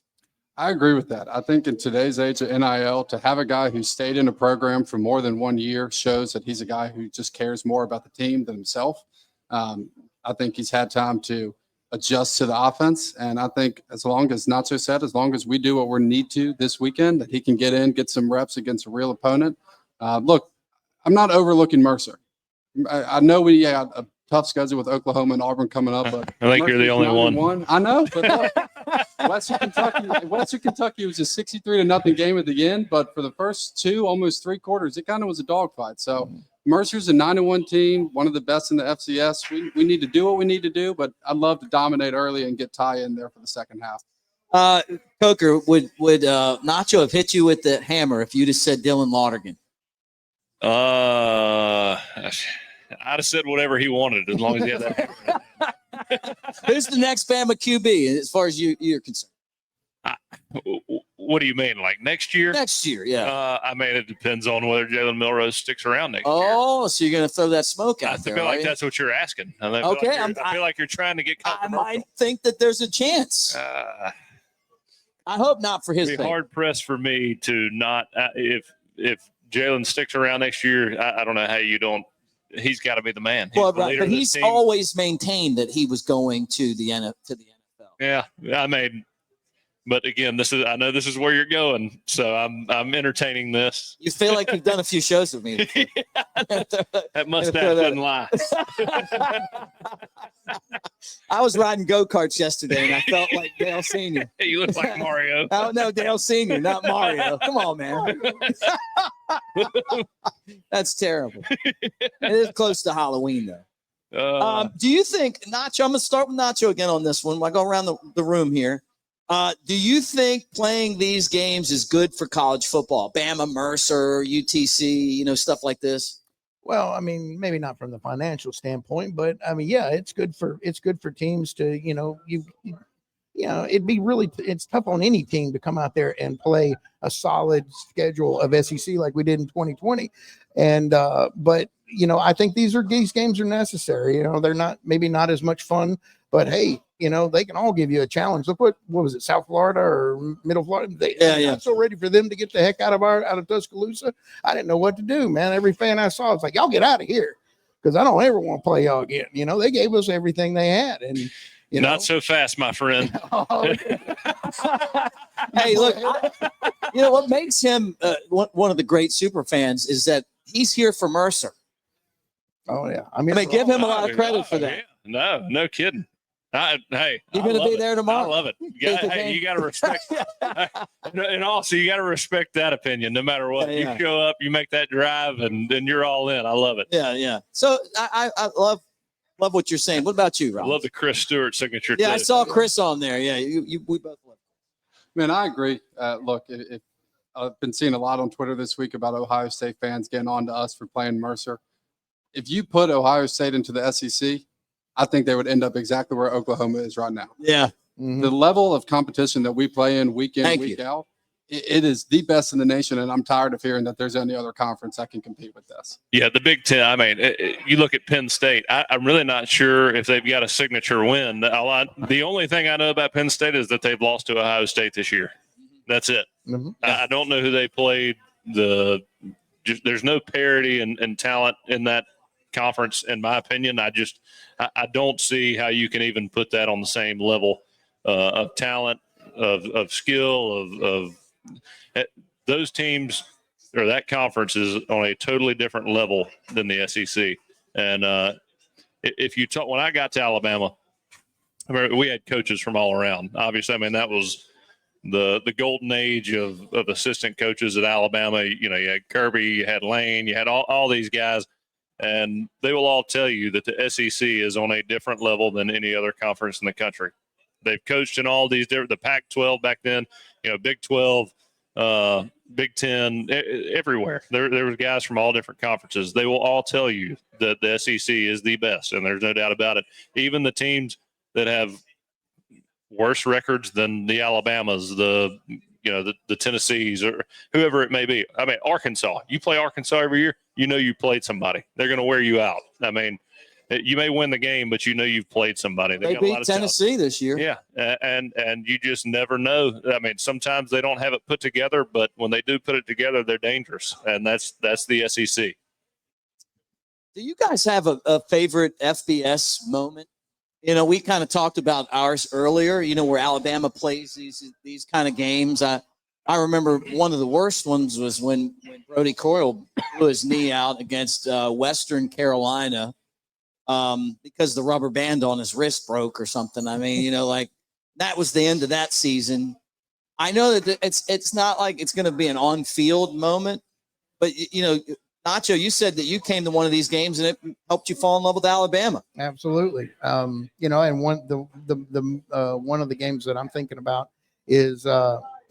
I agree with that. I think in today's age of NIL, to have a guy who stayed in a program for more than 1 year shows that he's a guy who just cares more about the team than himself. I think he's had time to adjust to the offense. And I think as long as Nacho said, as long as we do what we need to this weekend, that he can get some reps against a real opponent. Look, I'm not overlooking Mercer. I know we got a tough schedule with Oklahoma and Auburn coming up, but I think you're the only one. I know, but look, Western Kentucky was a 63-0 game at the end, but for the first 2, almost 3 quarters, it kind of was a dogfight. So Mercer's a 9-1 team, one of the best in the FCS. We need to do what we need to do, but I'd love to dominate early and get Ty in there for the second half. Coker, would Nacho have hit you with the hammer if you'd have said Dylan Laudergan? I'd have said whatever he wanted as long as he had that. Who's the next Bama QB as far as you're concerned? What do you mean? Like next year? Next year, yeah. I mean, it depends on whether Jalen Milrose sticks around next year. Oh, so you're going to throw that smoke out I there? feel like are you? that's what you're asking. I feel like you're trying to get. I might think that there's a chance. I hope not for his It'd be sake. hard pressed for me to not if Jalen sticks around next year. I don't know how you don't. He's got to be the man. Well, the right, leader but of this he's team. always maintained that he was going to the NFL. Yeah, I mean, but again, I know this is where you're going, so I'm entertaining this. You feel like you've done a few shows with me. That mustache doesn't lie. I was riding go-karts yesterday, and I felt like Dale Sr. You look like Mario. Oh, no, Dale Sr., not Mario. Come on, man. That's terrible. It is close to Halloween, though. Do you think, Nacho, I'm going to start with Nacho again on this one. I go around the room here. Do you think playing these games is good for college football? Bama, Mercer, UTC, stuff like this? Well, I mean, maybe not from the financial standpoint, but I mean, yeah, it's good for teams to, it'd be it's tough on any team to come out there and play a solid schedule of SEC like we did in 2020. And, but, I think these games are necessary. They're maybe not as much fun, but hey, they can all give you a challenge. Look what was it, South Florida or Middle Florida? I'm so ready for them to get the heck out of Tuscaloosa. I didn't know what to do, man. Every fan I saw was like, y'all get out of here, because I don't ever want to play y'all again. They gave us everything they had, and not so fast, my friend. Hey, look, what makes him one of the great super fans is that he's here for Mercer. Oh yeah, I mean, give him a lot of credit for that. Yeah. No kidding. Hey, you're going to be there tomorrow. I love it. You got to respect. And also, you got to respect that opinion, no matter what. Yeah. You show up, you make that drive, and then you're all in. I love it. Yeah. So I love what you're saying. What about you, Rob? I love the Chris Stewart signature. Yeah, I saw Chris on there. Yeah, we both love it. Man, I agree. Look, I've been seeing a lot on Twitter this week about Ohio State fans getting on to us for playing Mercer. If you put Ohio State into the SEC, I think they would end up exactly where Oklahoma is right now. Yeah. Mm-hmm. The level of competition that we play in week in, week out, it is the best in the nation. And I'm tired of hearing that there's any other conference that can compete with this. Yeah, the Big Ten. I mean, you look at Penn State. I'm really not sure if they've got a signature win. The only thing I know about Penn State is that they've lost to Ohio State this year. That's it. Mm-hmm. I don't know who they played. There's no parity and talent in that conference, in my opinion. I don't see how you can even put that on the same level of talent, of skill, of those teams, or that conference is on a totally different level than the SEC. And if you talk, when I got to Alabama, I mean, we had coaches from all around. Obviously, I mean, that was the golden age of assistant coaches at Alabama. You had Kirby, you had Lane, you had all these guys. And they will all tell you that the SEC is on a different level than any other conference in the country. They've coached in all these different, the Pac-12 back then, Big 12, Big 10, everywhere. There were guys from all different conferences. They will all tell you that the SEC is the best, and there's no doubt about it. Even the teams that have worse records than the Alabamas, the Tennessees, or whoever it may be. I mean, Arkansas. You play Arkansas every year, you played somebody. They're going to wear you out. I mean, you may win the game, but you've played somebody. They beat Tennessee this year. Yeah, and you just never know. I mean, sometimes they don't have it put together, but when they do put it together, they're dangerous, and that's the SEC. Do you guys have a favorite FBS moment? We kind of talked about ours earlier, where Alabama plays these kind of games. I remember one of the worst ones was when Brody Coyle blew his knee out against Western Carolina because the rubber band on his wrist broke or something. I mean, that was the end of that season. I know that it's not like it's going to be an on-field moment, but, Nacho, you said that you came to one of these games and it helped you fall in love with Alabama. Absolutely. And one of the games that I'm thinking about is,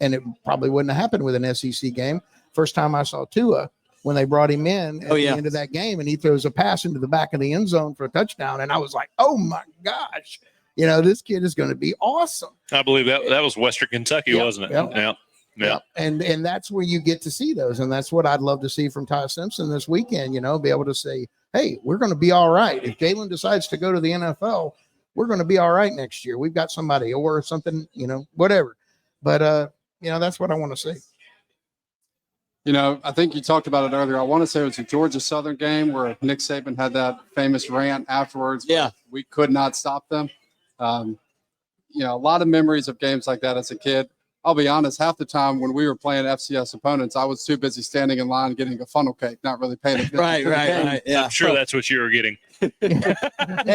and it probably wouldn't have happened with an SEC game. First time I saw Tua when they brought him in at the end of that game, and he throws a pass into the back of the end zone for a touchdown. And I was like, oh my gosh, This kid is going to be awesome. I believe that was Western Kentucky, Yep, wasn't it? yep. Yeah. And that's where you get to see those. And that's what I'd love to see from Ty Simpson this weekend, be able to say, hey, we're going to be all right. If Jalen decides to go to the NFL, we're going to be all right next year. We've got somebody or something, whatever. But, that's what I want to see. I think you talked about it earlier. I want to say it was a Georgia Southern game where Nick Saban had that famous rant afterwards. Yeah. We could not stop them. A lot of memories of games like that as a kid. I'll be honest, half the time when we were playing FCS opponents, I was too busy standing in line getting a funnel cake, not really paying attention. Right. Yeah. I'm sure that's what you were getting. Yeah,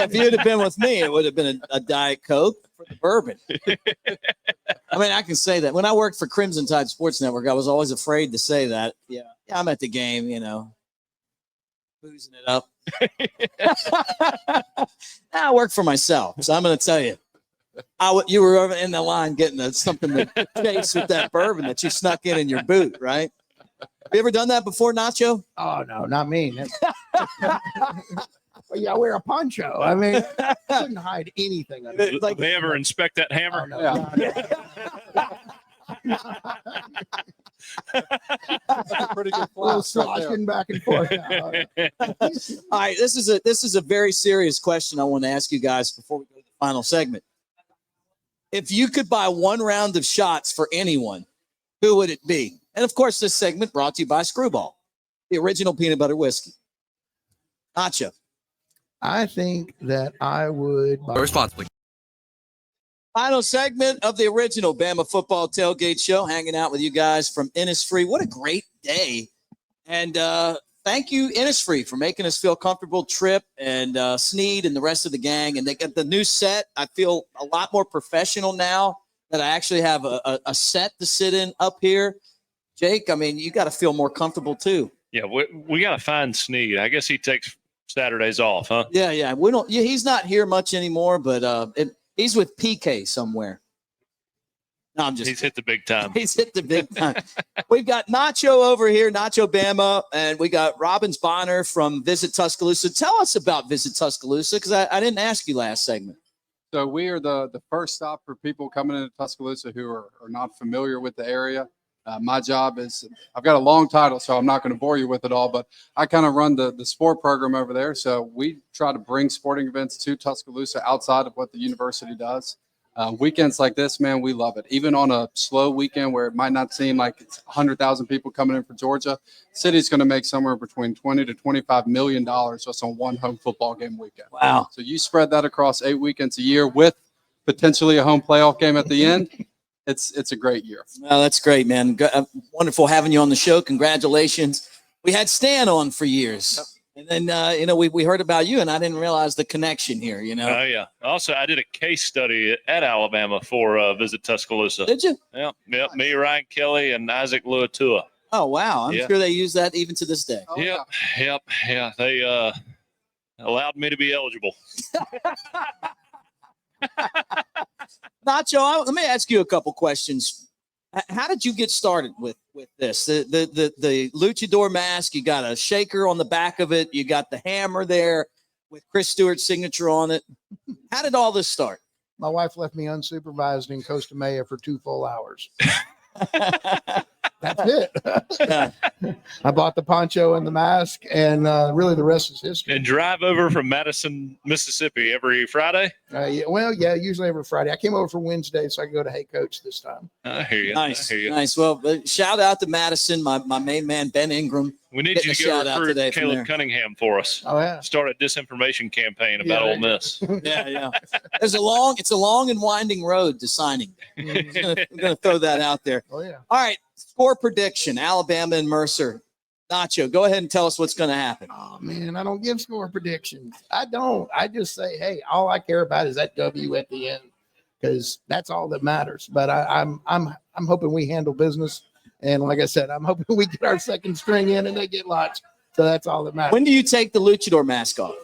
if you'd have been with me, it would have been a Diet Coke for the bourbon. I mean, I can say that. When I worked for Crimson Tide Sports Network, I was always afraid to say that. Yeah, I'm at the game, boozing it up. I work for myself, so I'm going to tell you. You were over in the line getting something to chase with that bourbon that you snuck in your boot, right? Have you ever done that before, Nacho? Oh, no, not me. I wear a poncho. I mean, I couldn't hide anything. Like, they ever inspect that hammer? Oh, no. Pretty good Little flash right there. sloshing back and forth. All right, this is a very serious question I want to ask you guys before we go to the final segment. If you could buy one round of shots for anyone, who would it be? And of course, this segment brought to you by Screwball, the original peanut butter whiskey. Nacho. I think that I would responsibly. Final segment of the original Bama football tailgate show, hanging out with you guys from Innisfree. What a great day. And thank you, Innisfree, for making us feel comfortable. Trip and Sneed and the rest of the gang. And they got the new set. I feel a lot more professional now that I actually have a set to sit in up here. Jake, I mean, you got to feel more comfortable too. Yeah, we got to find Sneed. I guess he takes Saturdays off, huh? Yeah. We don't. Yeah, he's not here much anymore, but he's with PK somewhere. No, I'm just. He's hit the big time. He's hit the big time. We've got Nacho over here, Nacho Bama, and we got Robbins Bonner from Visit Tuscaloosa. Tell us about Visit Tuscaloosa, because I didn't ask you last segment. So we are the first stop for people coming into Tuscaloosa who are not familiar with the area. My job is, I've got a long title, so I'm not going to bore you with it all, but I kind of run the sport program over there. So we try to bring sporting events to Tuscaloosa outside of what the university does. Weekends like this, man, we love it. Even on a slow weekend where it might not seem like it's 100,000 people coming in for Georgia, city's going to make somewhere between $20 to $25 million just on one home football game weekend. Wow. So you spread that across 8 weekends a year with potentially a home playoff game at the end. It's a great year. Well, that's great, man. Wonderful having you on the show. Congratulations. We had Stan on for years. And then, we heard about you, and I didn't realize the connection here, Oh, yeah. Also, I did a case study at Alabama for Visit Tuscaloosa. Did you? Yeah. Me, Ryan Kelly, and Isaac Luchador. Oh, wow. I'm Yeah. sure they use that even to this day. Yep. They allowed me to be eligible. Nacho, let me ask you a couple questions. How did you get started with this? The Luchador mask, you got a shaker on the back of it. You got the hammer there with Chris Stewart's signature on it. How did all this start? My wife left me unsupervised in Costa Maya for 2 full hours. That's it. I bought the poncho and the mask, and really the rest is history. And drive over from Madison, Mississippi every Friday? Usually every Friday. I came over for Wednesday so I could go to Hey Coach this time. I hear you. Nice. Well, shout out to Madison, my main man, Ben Ingram. We need you to go recruit Caleb Cunningham for us. Oh, yeah. Start a disinformation campaign about Ole Miss. Yeah. It's a long and winding road to signing. I'm going to throw that out there. Oh, yeah. All right. Score prediction, Alabama and Mercer. Nacho, go ahead and tell us what's going to happen. Oh, man, I don't give score predictions. I don't. I just say, hey, all I care about is that W at the end, because that's all that matters. But I'm hoping we handle business. And like I said, I'm hoping we get our second string in and they get lots. So that's all that matters. When do you take the Luchador mask off?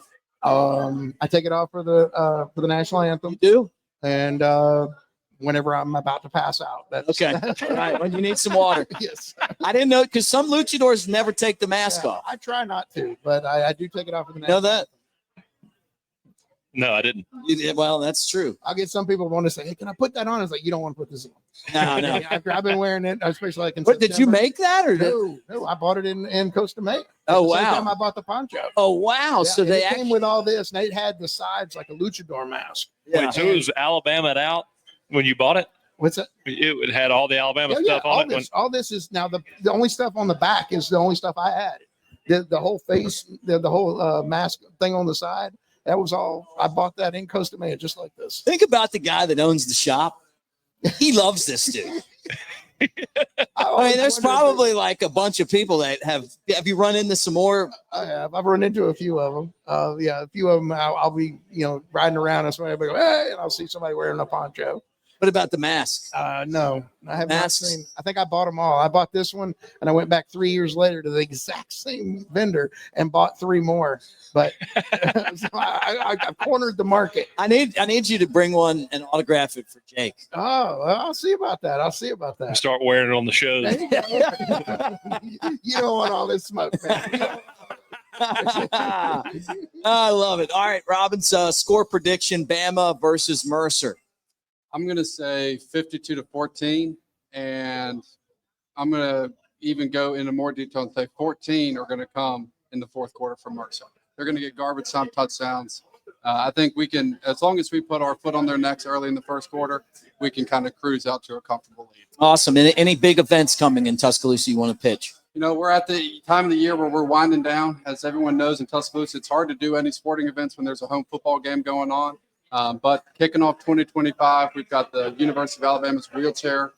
I take it off for the national anthem. You do? And whenever I'm about to pass out. That's okay. All right. When you need some water. Yes. I didn't know, because some luchadors never take the mask off. I try not to, but I do take it off for the national anthem. No, I didn't. You did? Well, that's true. I'll get some people want to say, "Hey, can I put that on?" It's like, you don't want to put this on. No. I've been wearing it, especially like in What, did you September. make that or No, I bought it in Costa Mesa. Oh, At the same wow. time I bought the poncho. Oh, wow. Yeah, So and they it came with all this, and it had the sides like a luchador mask. Wait, so it was Alabama out when you bought it? What's that? It had all the Alabama stuff on it. All this is now the only stuff on the back is the only stuff I added. The whole face, the whole mask thing on the side. That was all. I bought that in Costa Mesa, just like this. Think about the guy that owns the shop. He loves this dude. I mean, there's probably like a bunch of people that have you run into some more? I have. I've run into a few of them. A few of them. I'll be, riding around and somebody will go, "Hey," and I'll see somebody wearing a poncho. What about the mask? No, I have Masks? not seen. I think I bought them all. I bought this one, and I went back 3 years later to the exact same vendor and bought 3 more. But so I cornered the market. I need you to bring one and autograph it for Jake. Oh, well, I'll see about that. Start wearing it on the shows. You don't want all this smoke, man. I love it. All right, Robbins, score prediction: Bama versus Mercer. I'm going to say 52-14, and I'm going to even go into more detail and say 14 are going to come in the fourth quarter from Mercer. They're going to get garbage time touchdowns. I think we can, as long as we put our foot on their necks early in the first quarter, we can kind of cruise out to a comfortable lead. Awesome. And any big events coming in Tuscaloosa you want to pitch? We're at the time of the year where we're winding down. As everyone knows in Tuscaloosa, it's hard to do any sporting events when there's a home football game going on. But kicking off 2025, we've got the University of Alabama's wheelchair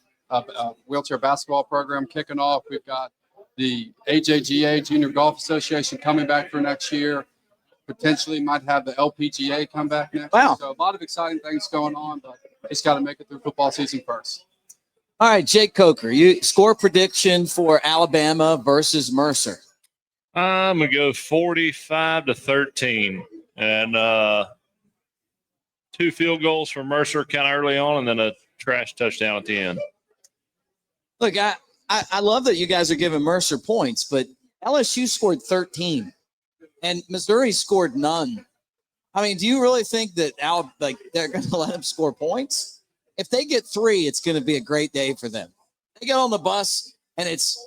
basketball program kicking off. We've got the AJGA Junior Golf Association coming back for next year. Potentially might have the LPGA come back next year. So a lot of exciting things going on, but just got to make it through football season first. All right, Jake Coker, you score prediction for Alabama versus Mercer. I'm going to go 45-13. And 2 field goals for Mercer kind of early on, and then a trash touchdown at the end. Look, I love that you guys are giving Mercer points, but LSU scored 13, and Missouri scored none. I mean, do you really think that they're going to let them score points? If they get 3, it's going to be a great day for them. They get on the bus, and it's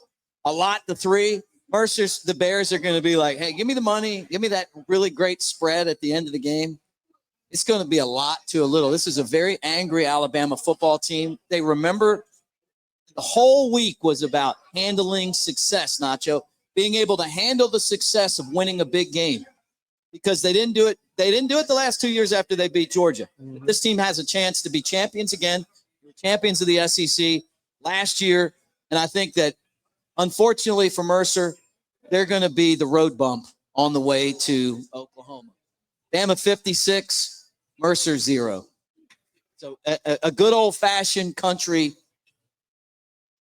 a lot to 3. The Bears are going to be like, hey, give me the money. Give me that really great spread at the end of the game. It's going to be a lot to a little. This is a very angry Alabama football team. They remember the whole week was about handling success, Nacho, being able to handle the success of winning a big game, because they didn't do it. They didn't do it the last 2 years after they beat Georgia. Mm-hmm. This team has a chance to be champions again, champions of the SEC last year. And I think that, unfortunately for Mercer, they're going to be the road bump on the way to Oklahoma. Bama 56. Mercer 0. So a good old-fashioned country.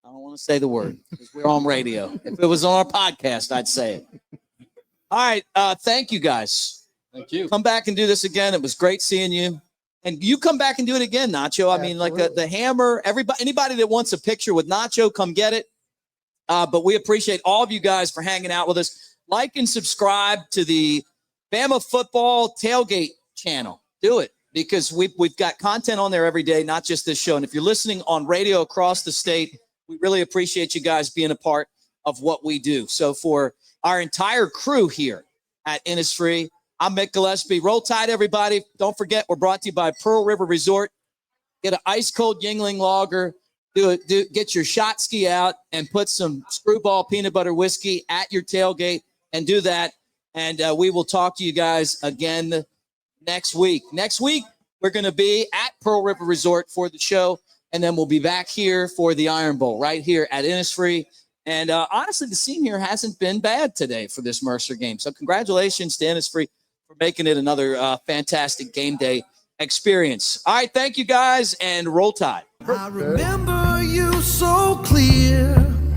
I don't want to say the word because we're on radio. If it was on our podcast, I'd say it. All right. Thank you, guys. Thank you. Come back and do this again. It was great seeing you. And you come back and do it again, Nacho. I mean, like the hammer, anybody that wants a picture with Nacho, come get it. But we appreciate all of you guys for hanging out with us. Like and subscribe to the Bama Football Tailgate channel. Do it, because we've got content on there every day, not just this show. And if you're listening on radio across the state, we really appreciate you guys being a part of what we do. So for our entire crew here at Innisfree, I'm Mick Gillispie. Roll Tide, everybody. Don't forget, we're brought to you by Pearl River Resort. Get an ice-cold Yingling lager. Get your shot ski out and put some Screwball peanut butter whiskey at your tailgate and do that. And we will talk to you guys again next week. Next week, we're going to be at Pearl River Resort for the show, and then we'll be back here for the Iron Bowl right here at Innisfree. And honestly, the scene here hasn't been bad today for this Mercer game. So congratulations to Innisfree for making it another fantastic game day experience. All right, thank you guys, and Roll Tide. I remember you so clear.